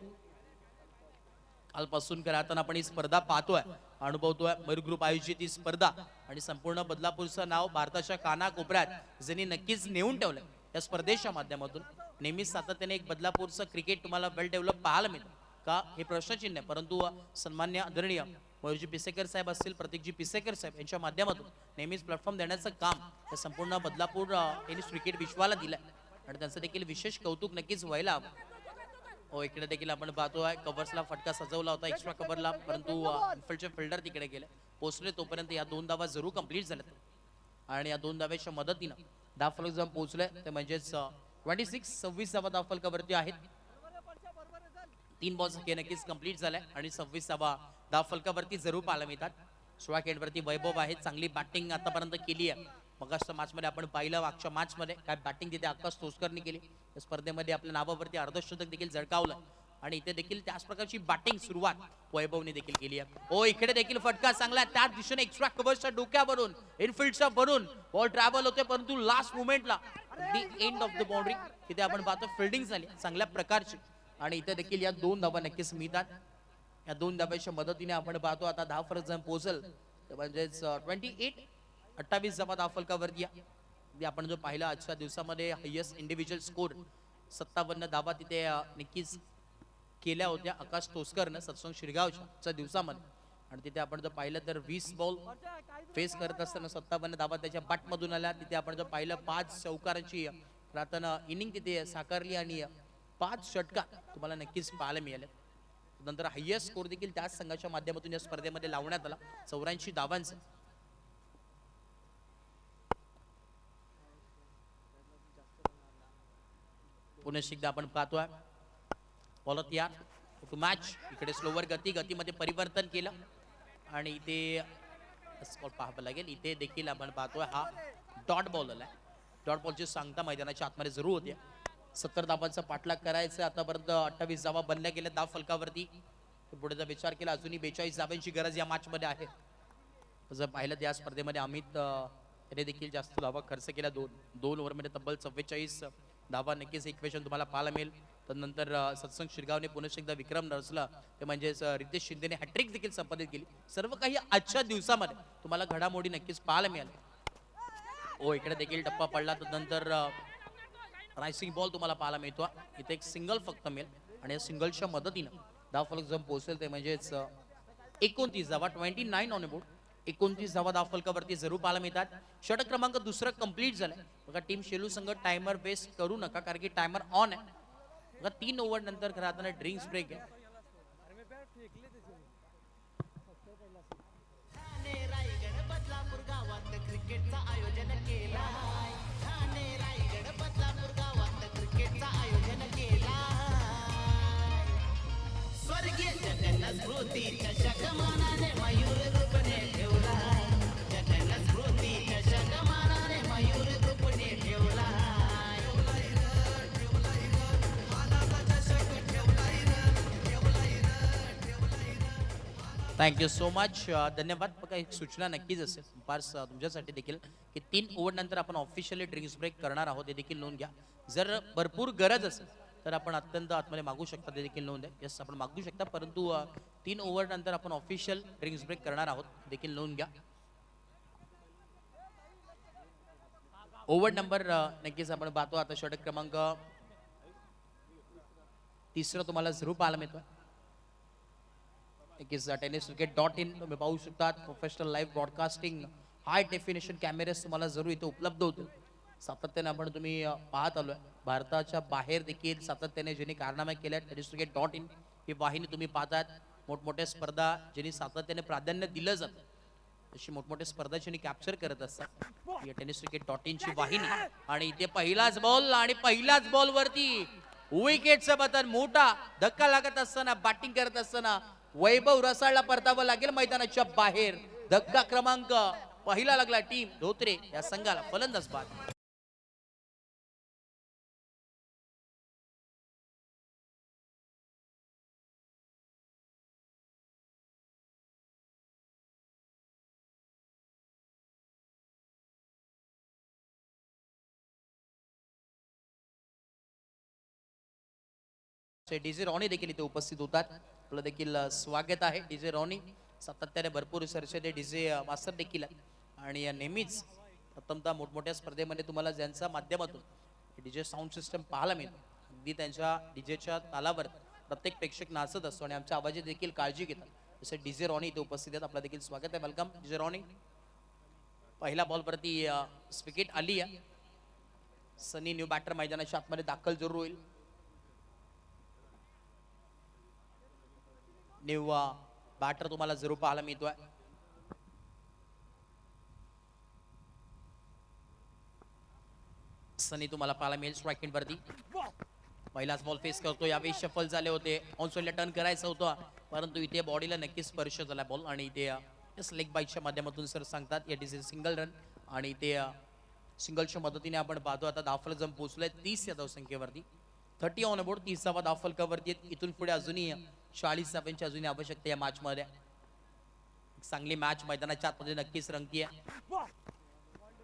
कालपासून राहताना आपण ही स्पर्धा पाहतोय, अनुभवतोय. मयूर ग्रुप आयोजित ही स्पर्धा आणि संपूर्ण बदलापूरचं नाव भारताच्या कानाकोपऱ्यात ज्यांनी नक्कीच नेऊन ठेवलंय या स्पर्धेच्या माध्यमातून. नेहमीच सातत्याने एक बदलापूरचं क्रिकेट तुम्हाला वेल डेव्हलप पाहायला मिळतं का हे प्रश्नचिन्ह आहे, परंतु सन्मान्य आदरणीय मयूरजी पिसेकर साहेब असतील, प्रतीकजी पिसेकर साहेब यांच्या माध्यमातून नेहमीच प्लॅटफॉर्म देण्याचं काम या संपूर्ण बदलापूर यांनी क्रिकेट विश्वाला दिलंय आणि त्यांचं देखील विशेष कौतुक नक्कीच व्हायला हवं. हो इकडे देखील आपण पाहतोय कव्हर्सला फटका सजवला होता एक्स्ट्रा कव्हरला, परंतु इनफिल्डचे फिल्डर तिकडे गेले, पोहोचले तोपर्यंत या 2 धावा जरूर कंप्लीट झाल्यात आणि या 2 धाव्याच्या मदतीनं धावफलक जाऊन पोहोचले ते म्हणजेच 26 धावा धावफलकावरती आहेत. 3 बॉल्स खेळ नक्कीच कंप्लीट झालाय आणि 26 धावा धावफलकावरती जरूर पाहायला मिळतात. 16 खेळवरती वैभव आहे, चांगली बॅटिंग आतापर्यंत केली आहे. मगाच्या मॅच मध्ये आपण पाहिलं, मागच्या मॅच मध्ये काय बॅटिंग तिथे आकाश तोसकरने केली. या स्पर्धेमध्ये आपल्या नावावरती अर्धशतक देखील झळकावलं आणि इथे देखील त्याच प्रकारची बॅटिंग सुरुवात वैभवने देखील केली आहे. ओ इकडे देखील फटका चांगला, त्याच दिशेने एक्स्ट्रा कव्हरच्या डोक्यावरून इनफिल्डच्या भरून बॉल ट्रॅव्हल होते, परंतु लास्ट मुवमेंटला the end of the boundary तिथे आपण पाहतो फिल्डिंग झाली चांगल्या प्रकारची आणि इथे देखील या 2 धावा नक्कीच मिळतात. या 2 धाव्याच्या मदतीने आपण पाहतो आता धावफलक जण पोहोचल म्हणजेच 28 धावा धावफलकावरती आपण जो पाहिला आजच्या दिवसामध्ये हायेस्ट इंडिव्हिज्युअल स्कोर 57 धावा तिथे नक्कीच केल्या होत्या आकाश तोसकरनं सत्संग शिरगावच्या दिवसामध्ये आणि तिथे आपण जर पाहिलं तर 20 बॉल फेस करत असताना 57 धावा त्याच्या बॅटमधून आल्या. तिथे आपण जर पाहिलं 5 चौकाराची राहताना इनिंग तिथे साकारली आणि 5 षटका तुम्हाला नक्कीच पाहायला मिळाले. नंतर हायेस्ट स्कोर देखील त्याच संघाच्या माध्यमातून या स्पर्धेमध्ये लावण्यात आला 84 धावांचा. पुन्हा एकदा आपण पाहतोय बॉलर तयार टू मॅच. इकडे स्लोवर गतीमध्ये परिवर्तन केलं आणि इथे स्कोर पाहावं लागेल. इथे देखील आपण पाहतोय हा डॉट बॉल आलाय. डॉट बॉलची सांगता मैदानाच्या आतमध्ये जरूर होते. 70 धावांचा पाठलाग करायचा, आतापर्यंत 28 धावा बनल्या गेल्या धाव फलकावरती. पुढेचा विचार केला अजूनही 42 धावांची गरज या मॅच मध्ये आहे. जर पाहिलं तर या स्पर्धेमध्ये अमित याने देखील जास्त धावा खर्च केल्या. 2 ओव्हरमध्ये तब्बल 44 धावा नक्कीच इक्वेशन तुम्हाला पाहायला मिळेल. त्यानंतर सत्संग शिरगावने पुन्हा एकदा विक्रम रचला ते म्हणजेच रितेश शिंदेने हॅट्रिक देखील संपादित केली. सर्व काही आजच्या दिवसामध्ये तुम्हाला घडामोडी नक्कीच पाहायला मिळाल्या. ओ इकडे देखील टप्पा पडला, त्यानंतर रायसिंग बॉल तुम्हाला पाहायला मिळतो. इथे एक सिंगल फक्त मिळेल आणि या सिंगलच्या मदतीनं धावफलक जर पोहोचेल ते म्हणजेच 29 धावा 29 ऑन बोर्ड. 29 धावा धावफलकावरती जरूर पाहायला मिळतात. षटक क्रमांक 2 कंप्लीट झालाय. बघा टीम शेलू संघ टायमर वेस्ट करू नका कारण की टायमर ऑन आहे. बघा 3 ओव्हर नंतर खरं आता ड्रिंक्स ब्रेक आहे. ठाणे रायगड बदलापूर गावात क्रिकेटचं आयोजन केलाय. ठाणे रायगड बदलापूर गावात क्रिकेटचं आयोजन केलाय. स्वर्गीय जगन्नाथ स्मृती चषक मानाने मयूर ग्रुपने ठेवलाय. जगन्नाथ स्मृती चषक मानाने मयूर ग्रुपने ठेवलाय. थँक्यू सो मच, धन्यवाद. बघा एक सूचना नक्कीच असेल पार्स तुमच्यासाठी देखील की 3 ओव्हर नंतर आपण ऑफिशियली ड्रिंक्स ब्रेक करणार आहोत, हे देखील नोंद घ्या. जर भरपूर गरज असेल तर आपण अत्यंत आतमध्ये मागू शकता, ते देखील नोंद आहे. यस आपण मागू शकता, परंतु 3 ओव्हर नंतर आपण ऑफिशियल ड्रिंक्स ब्रेक करणार आहोत, देखील नोंद घ्या. ओव्हर नंबर नक्कीच आपण पाहतो आता षटक क्रमांक 3 तुम्हाला जरूर पाहायला मिळतो. tenniscricket.in तुम्ही पाहू शकता. प्रोफेशनल लाईव्ह ब्रॉडकास्टिंग हाय डेफिनेशन कॅमेरेस तुम्हाला जरूर इथे उपलब्ध होतील. सातत्याने आपण तुम्ही पाहत आलोय भारताच्या बाहेर देखील सातत्याने ज्यांनी कारनामे केले tenniscricket.in ही वाहिनी तुम्ही पाहतात. मोठमोठ्या स्पर्धा ज्यांनी सातत्याने प्राधान्य दिलं जातं अशी मोठमोठ्या स्पर्धा ज्यांनी कॅप्चर करत असतात या tenniscricket.in ची वाहिनी. आणि इथे पहिलाच बॉल आणि पहिल्याच बॉल वरती विकेटचं बटन मोठा धक्का लागत असताना बॅटिंग करत असताना वैभव रसाळला परतावं लागेल मैदानाच्या बाहेर. धक्का क्रमांक पहिला लागला टीम धोत्रे या संघाला. फलंदाज बाद. डीजे रॉनी देखील इथे उपस्थित होतात. आपलं देखील स्वागत आहे. डीजे रॉनी सातत्याने भरपूर चर्चेत डीजे मास्टर देखील आहे आणि नेहमीच प्रथमतः मोठमोठ्या स्पर्धेमध्ये तुम्हाला ज्यांच्या माध्यमातून डीजे साऊंड सिस्टम पाहायला मिळतो अगदी त्यांच्या डीजेच्या तालावर प्रत्येक प्रेक्षक नाचत असतो आणि आमच्या आवाजाची देखील काळजी घेतात. जसे डीजे रॉनी इथे उपस्थित आहेत. आपलं देखील स्वागत आहे. Welcome DJ Ronnie. पहिल्या बॉलवरती विकेट आली आहे. सनी न्यू बॅटर मैदानाच्या आतमध्ये दाखल जरूर होईल. न्यू बॅटर तुम्हाला जरूर पाहायला मिळतोय. सनी तुम्हाला पाहायला मिळेल स्ट्राइकिंग वरती. पहिलाच बॉल फेस करतो. यावेळी शफल झाले होते. ऑन साइडला टर्न करायचं होतं परंतु इथे बॉडीला नक्कीच स्पर्श झाला बॉल आणि इथे लेग बाईकच्या माध्यमातून सर सांगतात या डिझे सिंगल रन आणि इथे सिंगलच्या मदतीने आपण पाहतो आता दाफल जम पोहोचलोय 30 या धावसंख्येवरती. 30 ऑन बोर्ड. 30वा दाफल कवरती. इथून पुढे अजूनही 40 धावांची अजूनही आवश्यकता या मॅच मध्ये. चांगली मॅच मैदानाच्या आतमध्ये नक्कीच रंगतीये.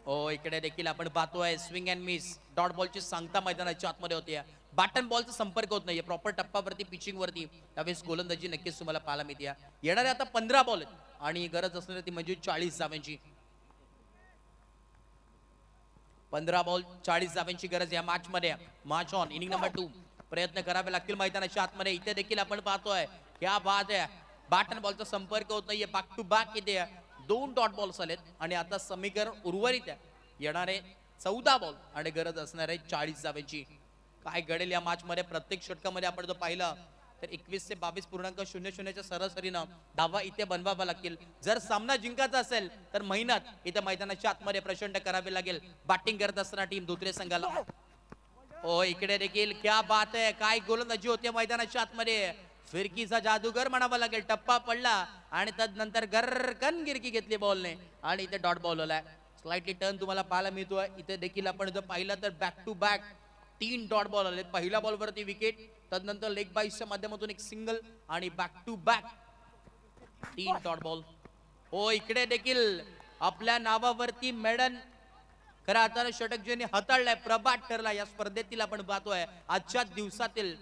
हो इकडे देखील आपण पाहतोय स्विंग अँड मिस डॉट बॉलची सांगता मैदानाच्या आतमध्ये होती. बॅटन बॉलचा संपर्क होत नाहीये प्रॉपर टप्पावरती पिचिंग वरती. यावेळेस गोलंदाजी नक्कीच तुम्हाला पाहायला मिळते. येणारे आता 15 बॉल आहेत आणि गरज असणारी ती म्हणजे 40 धावांची. 15 बॉल 40 धावांची गरज या मॅच मध्ये. Match on inning number 2. प्रयत्न करावे लागतील मैदानाच्या आतमध्ये. इथे देखील आपण पाहतोय क्या बात आहे. बॅटन बॉलचा संपर्क होत नाहीये. बॅक टू बॅक इथे 2 डॉट बॉल्स आलेत आणि आता समीकरण उर्वरित आहे. येणारे 14 बॉल आणि गरज असणारे 40 धावांची. काय घडेल या मॅच मध्ये. प्रत्येक षटकामध्ये आपण जर पाहिलं तर 21 ते 22.00च्या सरासरीनं धावा इथे बनवावा लागतील. जर सामना जिंकायचा असेल तर मेहनत इथे मैदानाच्या आतमध्ये प्रचंड करावी लागेल बॅटिंग करत असताना टीम धोत्रे संघाला. हो इकडे देखील क्या बात आहे. काय गोलंदाजी होते मैदानाच्या आतमध्ये. फिरकीचा जादूगर म्हणावा लागेल. टप्पा पडला आणि त्यानंतर गरकन गिरकी घेतली बॉलने आणि इथे डॉट बॉल आलाय. स्लाइटली टर्न तुम्हाला पाहायला मिळतोय. इथे देखील आपण जर पाहिलं तर back to back 3 dot ball आले. पहिल्या बॉलवरती विकेट त्यानंतर लेग बाईसच्या माध्यमातून एक सिंगल आणि back to back 3 dot ball. हो इकडे देखील आपल्या नावावरती मेडन खरं आता षटक ज्यांनी हाताळलाय प्रभात ठरला या स्पर्धेतील आपण पाहतोय आजच्या दिवसातील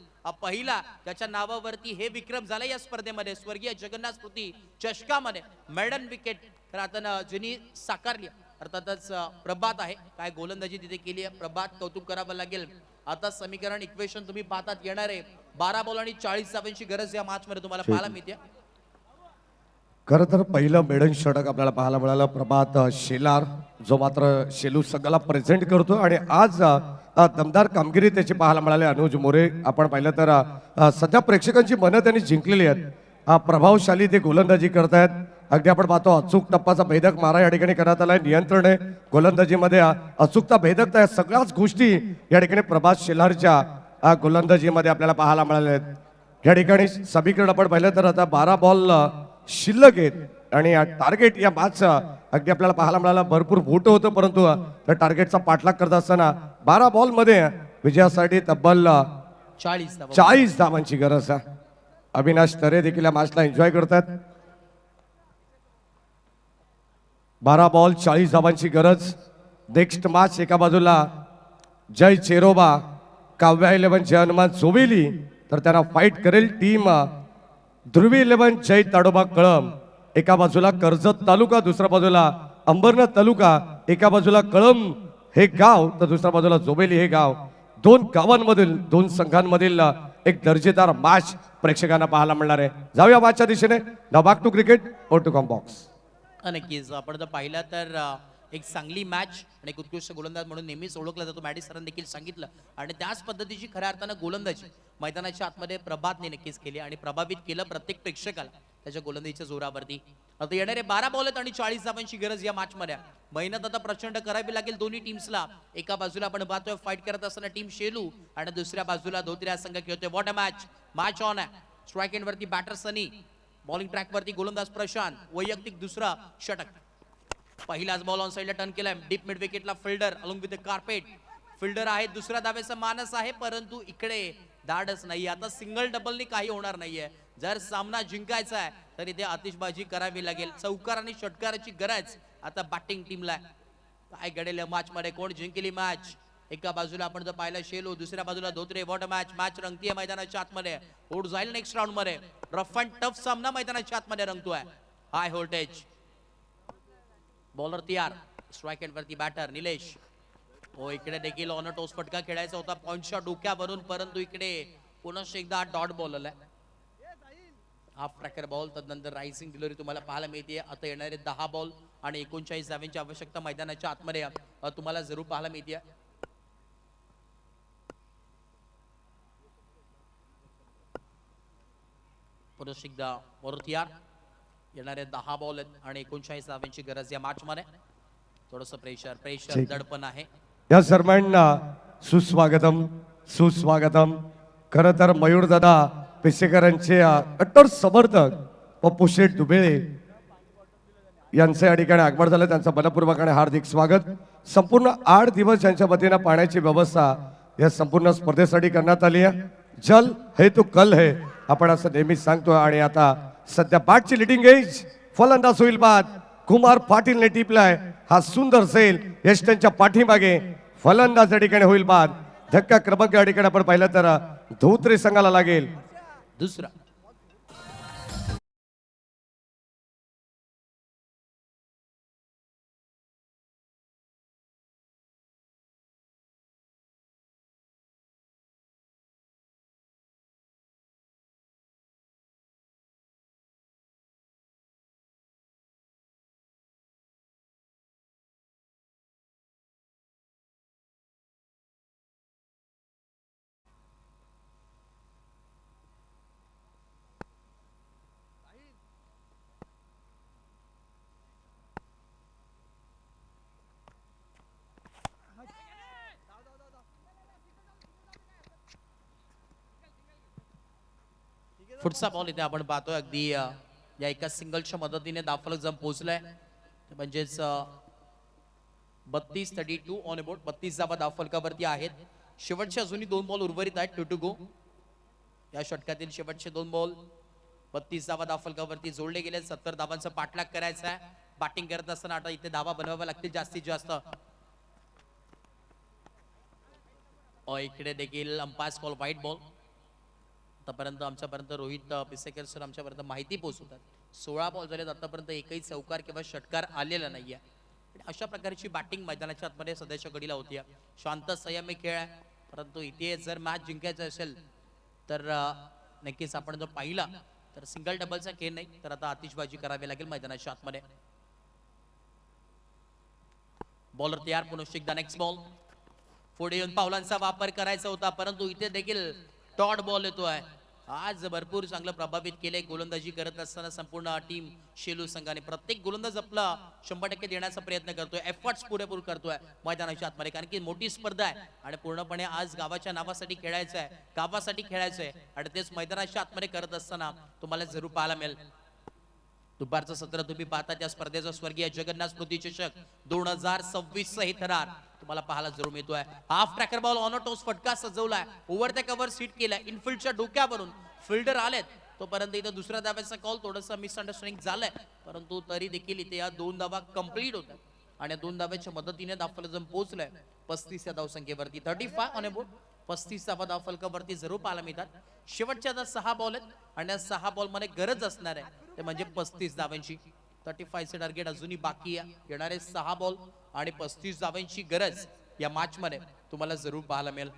पहिला त्याच्या नावावरती हे विक्रम झाला या स्पर्धेमध्ये. स्वर्गीय जगन्नाथ स्मृती चषकामध्ये मेडन विकेट खरं आता ज्यांनी साकारली अर्थातच प्रभात आहे. काय गोलंदाजी तिथे केली आहे प्रभात. कौतुक करावं लागेल. आता समीकरण इक्वेशन तुम्ही पाहतात येणारे 12 बॉल आणि 40 धावांची गरज या मॅच मध्ये तुम्हाला पाहायला मिळते. खरं तर पहिलं मेडन षटक आपल्याला पाहायला मिळालं प्रभात शेलार जो मात्र शेलू संघाला प्रेझेंट करतो आणि आज दमदार कामगिरी त्याची पाहायला मिळाली. अनुज मोरे आपण पाहिलं तर सध्या प्रेक्षकांची मनं त्यांनी जिंकलेली आहेत. प्रभावशाली ते गोलंदाजी करतायत. अगदी आपण पाहतो अचूक टप्पाचा भेदक मारा या ठिकाणी करण्यात आलाय. नियंत्रण आहे गोलंदाजीमध्ये. अचूकता भेदकता या सगळ्याच गोष्टी या ठिकाणी प्रभात शेलारच्या गोलंदाजीमध्ये आपल्याला पाहायला मिळाल्या आहेत. या ठिकाणी समीकरण आपण पाहिलं तर आता 12 बॉल शिल्लक आहेत आणि टार्गेट या मॅच अगदी आपल्याला पाहायला मिळालं. भरपूर मोठं होतं परंतु त्या टार्गेटचा पाठलाग करत असताना 12 बॉल मध्ये विजयासाठी तब्बल 40 धावांची गरज आहे. अविनाश तरे देखील या मॅचला एन्जॉय करतात. 12 बॉल 40 धावांची गरज. नेक्स्ट मॅच एका बाजूला जय चेरोबा काव्या 11 जय हनुमान जोवेली तर त्यांना फाईट करेल टीम ध्रुवी 11 जय ताडोबा कळम. एका बाजूला कर्जत तालुका दुसऱ्या बाजूला अंबरनाथ तालुका. एका बाजूला कळम हे गाव तर दुसऱ्या बाजूला जोबेली हे गाव. 2 गावांमधील 2 संघांमधील एक दर्जेदार मॅच प्रेक्षकांना पाहायला मिळणार आहे. जाऊया मॅचच्या दिशेने. Now back to cricket over to combox. नक्कीच आपण जर पाहिलं तर एक चांगली मॅच आणि एक उत्कृष्ट गोलंदाज म्हणून नेहमीच ओळखला जातो. मॅडी सरांनी देखील सांगितलं आणि त्याच पद्धतीची खऱ्या अर्थानं गोलंदाजी मैदानाच्या आतमध्ये प्रभातने नक्कीच केली आणि प्रभावित केलं प्रत्येक प्रेक्षकाला त्याच्या गोलंदाजीच्या जोरावरती. आता येणारे 12 बॉल आहेत आणि 40 धावांची गरज या मॅच मध्ये. मेहनत आता प्रचंड करावी लागेल दोन्ही टीम्सला. एका बाजूला आपण पाहतोय फाईट करत असताना टीम शेलू आणि दुसऱ्या बाजूला धोत्र्या संघ खेळतोय. व्हॉट अ मॅच ऑन आहे. स्ट्राईक एंड वरती बॅटर सनी, बॉलिंग ट्रॅक वरती गोलंदाज प्रशांत, वैयक्तिक दुसरा षटक. पहिलाच बॉल ऑन साइडला टर्न केलाय. डीप मिड विकेटला fielder along with the carpet. Fielder आहे, दुसऱ्या धावेचा मानस आहे, परंतु इकडे धाडच नाही. आता सिंगल डबलनी काही होणार नाहीये. जर सामना जिंकायचा आहे तर इथे आतिषबाजी करावी लागेल. चौकार आणि षटकाराची गरज आता बॅटिंग टीमला. काय घडेल या मॅच मध्ये, कोण जिंकली मॅच? एका बाजूला आपण जर पाहिलं शेलो, दुसऱ्या बाजूला धोत्रे. व्हॉट अ मॅच रंगतीये मैदानाच्या आतमध्ये. ओढ जाईल नेक्स्ट राऊंड मध्ये. रफ अँड टफ सामना मैदानाच्या आतमध्ये रंगतोय. High voltage. बॉलर तयार. स्ट्राईक एंड वरती बॅटर निलेश. हो, इकडे देखील ऑन टोस फटका खेळायचा होता पॉइंटच्या डोक्यावरून, परंतु इकडे पुन्हा एकदा डॉट बॉल आलाय. हाफ ट्रॅकर बॉल, तदनंतर रायझिंग डिलिव्हरी तुम्हाला पाहायला मिळते. आता येणारे 10 बॉल आणि 39 धावांची आवश्यकता मैदानाच्या आतमध्ये तुम्हाला जरूर पाहायला मिळते. पुन्हा एकदा वरती येणारे 10 बॉल आहेत आणि 39 धावांची गरज या मॅच मध्ये. थोडस प्रेशर दडपण आहे. या सर्वांना सुस्वागतम. खर तर मयूरदादा पेशेकरांचे कट्टर समर्थक पप्पू शेठ दुबेळे यांचे या ठिकाणी आगमन झालं. त्यांचं मनपूर्वक आणि हार्दिक स्वागत. संपूर्ण 8 दिवस यांच्या वतीनं पाण्याची व्यवस्था या संपूर्ण स्पर्धेसाठी करण्यात आली आहे. जल है तो कल है, आपण असं नेहमीच सांगतो. आणि आता सध्या बॅटची लिडिंग एज फलंदाज होईल बाद. कुमार पाटीलने टिपलाय हा सुंदर सेल. यश त्यांच्या पाठीमागे फलंदाज या ठिकाणी होईल बाद. धक्का क्रमांक या ठिकाणी आपण पाहिलं तर धोत्रे संघाला लागेल. दुसरा पुढचा बॉल इथे आपण पाहतोय. अगदी या एका सिंगलच्या मदतीने दाफलक जम पोहोचलाय. म्हणजेच 32 ऑन बोर्ड. 32 धावा दाफलकावरती आहेत. शेवटचे अजूनही 2 बॉल उर्वरित आहेत. 2 to go. या षटकातील शेवटचे 2 बॉल 32 धावा दाफलकावरती जोडले गेले. 70 धावांचा पाठलाग करायचा आहे. बॅटिंग करत असताना आता इथे धावा बनवाव्या लागतील जास्तीत जास्त. इकडे देखील अंपायर कॉल व्हाईट बॉल. आतापर्यंत आमच्यापर्यंत रोहित पिसेकर सर आमच्यापर्यंत माहिती पोहोचवतात. 16 बॉल झालेत आतापर्यंत, एकही चौकार किंवा षटकार आलेला नाहीये. अशा प्रकारची बॅटिंग मैदानाच्या आतमध्ये सध्याच्या घडीला होती. शांत संयमी खेळ आहे, परंतु इथे जर मॅच जिंकायचं असेल तर नक्कीच आपण जर पाहिला तर सिंगल डबलचा खेळ नाही, तर आता आतिषबाजी करावी लागेल मैदानाच्या आतमध्ये. बॉलर तयार. पुन्हा एकदा नेक्स्ट बॉल. पुढे येऊन पावलांचा वापर करायचा होता, परंतु इथे देखील डॉट बॉल येतोय. आज भरपूर चांगलं प्रभावित केलंय गोलंदाजी करत असताना संपूर्ण टीम शेलू संघाने. प्रत्येक गोलंदाज आपला 100% देण्याचा प्रयत्न करतोय. एफर्ट्स पुरेपूर करतोय मैदानाच्या आतमध्ये, कारण की मोठी स्पर्धा आहे आणि पूर्णपणे आज गावाच्या नावासाठी खेळायचं आहे, गावासाठी खेळायचं आहे आणि तेच मैदानाच्या आतमध्ये करत असताना तुम्हाला जरूर पाहायला मिळेल. दुपारचं सत्र तुम्ही पाहता त्या स्पर्धेचा स्वर्गीय जगन्नाथ स्मृती चषक 2026 हे थरार तुम्हाला पाहायला जरूर मिळतोय. Half tracker ball on toes फटका सजवलाय. ओव्हर द कव्हर सीट केलाय. इनफिल्डच्या डोक्यावरून फिल्डर आलेत तोपर्यंत इथं दुसऱ्या धाव्याचा कॉल थोडंसं मिसअंडरस्टँडिंग झालंय, परंतु तरी देखील इथे या 2 धावा कंप्लीट होतात आणि 2 धाव्याच्या मदतीने दाफलक पोहोचलाय 35 या धावसंख्येवरती. 35 ऑन बोर्ड. 35 धावा दाफलकावरती जरूर पाहायला मिळतात. शेवटच्या आता 6 बॉल आहेत आणि या 6 बॉल मध्ये गरज असणार आहे ते म्हणजे 35 धावांची. 35 चे टार्गेट अजूनही बाकी आहे. येणारे 6 बॉल आणि 35 धावांची गरज या मॅच मध्ये तुम्हाला जरूर पाहायला मिळेल.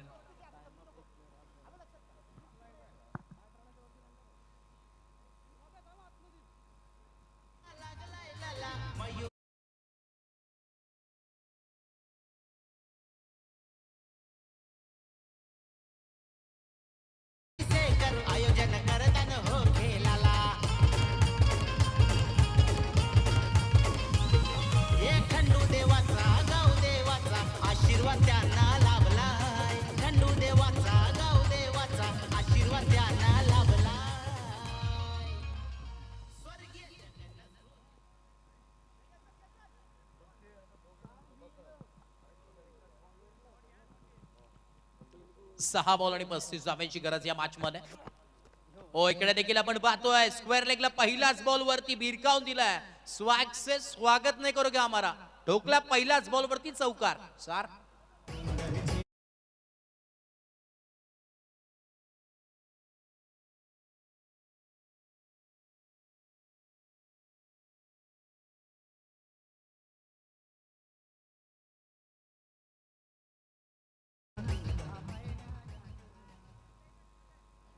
6 बॉल आणि 35 धावांची गरज या मॅच मध्ये. हो इकडे देखील आपण पाहतोय स्क्वेअर लेगला पहिलाच बॉल वरती भिरकावून दिलाय. स्वॅग से स्वागत नाही करोगे हमारा. ठोकला पहिल्याच बॉल वरती चौकार. 4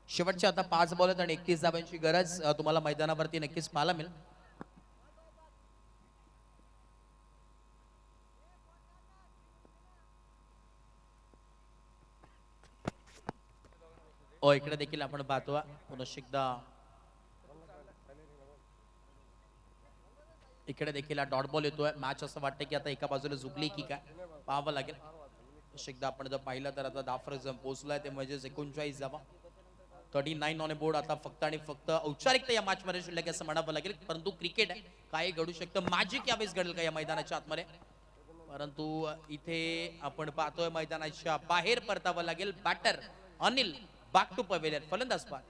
शेवटचे आता 5 बॉल आहेत आणि 31 धावांची गरज तुम्हाला मैदानावरती नक्कीच पाहायला मिळेल. ओ इकडे देखील आपण पाहतो पुन्हा एकदा इकडे देखील डॉट बॉल येतोय. मॅच असं वाटतं की आता एका बाजूला झुकली की काय पाहावं लागेल. एकदा आपण जर पाहिलं तर आता 10 फरक पोहोचलाय ते म्हणजे 39 धावा. 39 ऑन बोर्ड. आता फक्त आणि फक्त औपचारिकता या मॅच मध्ये शिल्लक असं म्हणावं लागेल. परंतु क्रिकेट आहे काय घडू शकतं. मॅजिक यावेळेस घडेल का या मैदानाच्या आतमध्ये. परंतु इथे आपण पाहतोय मैदानाच्या बाहेर परतावं लागेल. Batter Anil back to pavilion. फलंदाज बाद.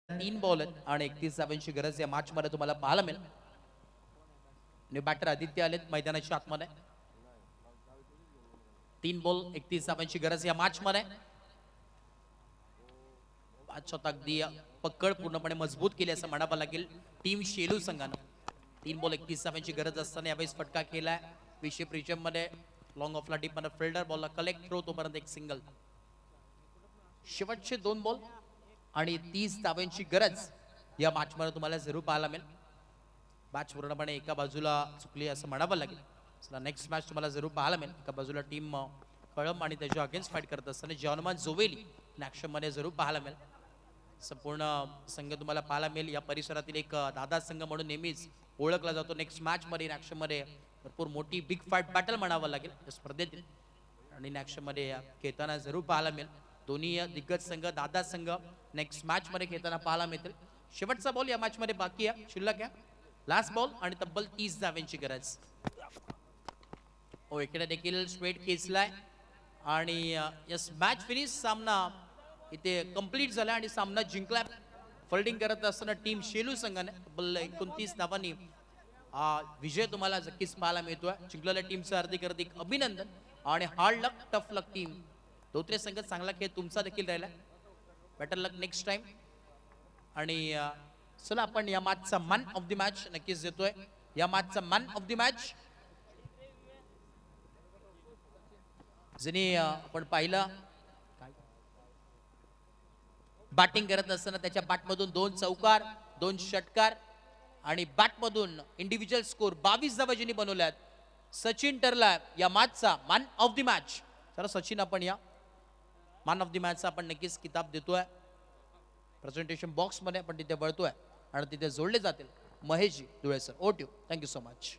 तीन बॉल आहेत आणि 31 धावांची गरज या मॅच मध्ये तुम्हाला पाहायला मिळेल. आणि बॅटर आदित्य आलेत मैदानाच्या आतमध्ये. 3 बॉल 31 धावांची गरज या मॅच मध्ये. 5 अगदी पकड पूर्णपणे मजबूत केली असं म्हणावं लागेल टीम शेलू संघानं. 3 बॉल 31 धावांची गरज असताना यावेळेस फटका केलाय. विशे प्रिचम मध्ये लॉंग ऑफला डीप मध्ये फिल्डर बॉलला कलेक्ट थ्रो तोपर्यंत एक सिंगल. शेवटचे 2 बॉल आणि 30 धावांची गरज या मॅच मध्ये तुम्हाला जरूर पाहायला मिळेल. मॅच पूर्णपणे एका बाजूला चुकली असं म्हणावं लागेल. चला नेक्स्ट मॅच तुम्हाला जरूर पाहायला मिळेल. एका बाजूला टीम कळम आणि त्याच्या अगेन्स्ट फाईट करत असताना जॉनमान जोवेली ऍक्शन मध्ये जरूर पाहायला मिळेल. संपूर्ण संघ तुम्हाला पाहायला मिळेल. या परिसरातील एक दादा संघ म्हणून नेहमीच ओळखला जातो. नेक्स्ट मॅच मध्ये ऍक्शन मध्ये भरपूर मोठी बिग फाईट बॅटल म्हणावं लागेल या स्पर्धेतील. आणि ऍक्शन मध्ये खेळताना जरूर पाहायला मिळेल. दोन्ही दिग्गज संघ दादा संघ नेक्स्ट मॅच मध्ये खेळताना पाहायला मिळतील. शेवटचा बॉल या मॅच मध्ये बाकी आहे शिल्लक आहे. लास्ट बॉल आणि तब्बल 30 धावांची गरज. हो इकडे देखील स्ट्रेट खेचलाय आणि यस मॅच फिनिश. सामना इथे कंप्लीट झाला आणि सामना जिंकला. फिल्डिंग करत असताना टीम शेलू संघाने तब्बल 29 धावांनी विजय तुम्हाला नक्कीच पाहायला मिळतोय. जिंकलेल्या टीमचं हार्दिक अभिनंदन. आणि हार्ड लक टफ लक टीम धोत्रे संघ चांगला खेळ तुमचा देखील राहिला. बेटर लक नेक्स्ट टाइम. आणि चला आपण या मॅचचा मॅन ऑफ द मॅच नक्कीच देतोय. या मॅचचा मॅन ऑफ द मॅच जिने आपण पाहिलं बॅटिंग करत असताना त्याच्या बॅटमधून 2 चौकार 2 षटकार आणि बॅटमधून इंडिव्हिज्युअल स्कोर 22 धावा जिने बनवल्यात. सचिन ठरला या मॅचचा मॅन ऑफ द मॅच. चला सचिन आपण या मॅन ऑफ द मॅचचा आपण नक्कीच किताब देतोय. प्रेझेंटेशन बॉक्स मध्ये आपण तिथे वळतोय आणि तिथे जोडले जातील महेशजी धुळे सर. ओट यू. Thank you so much.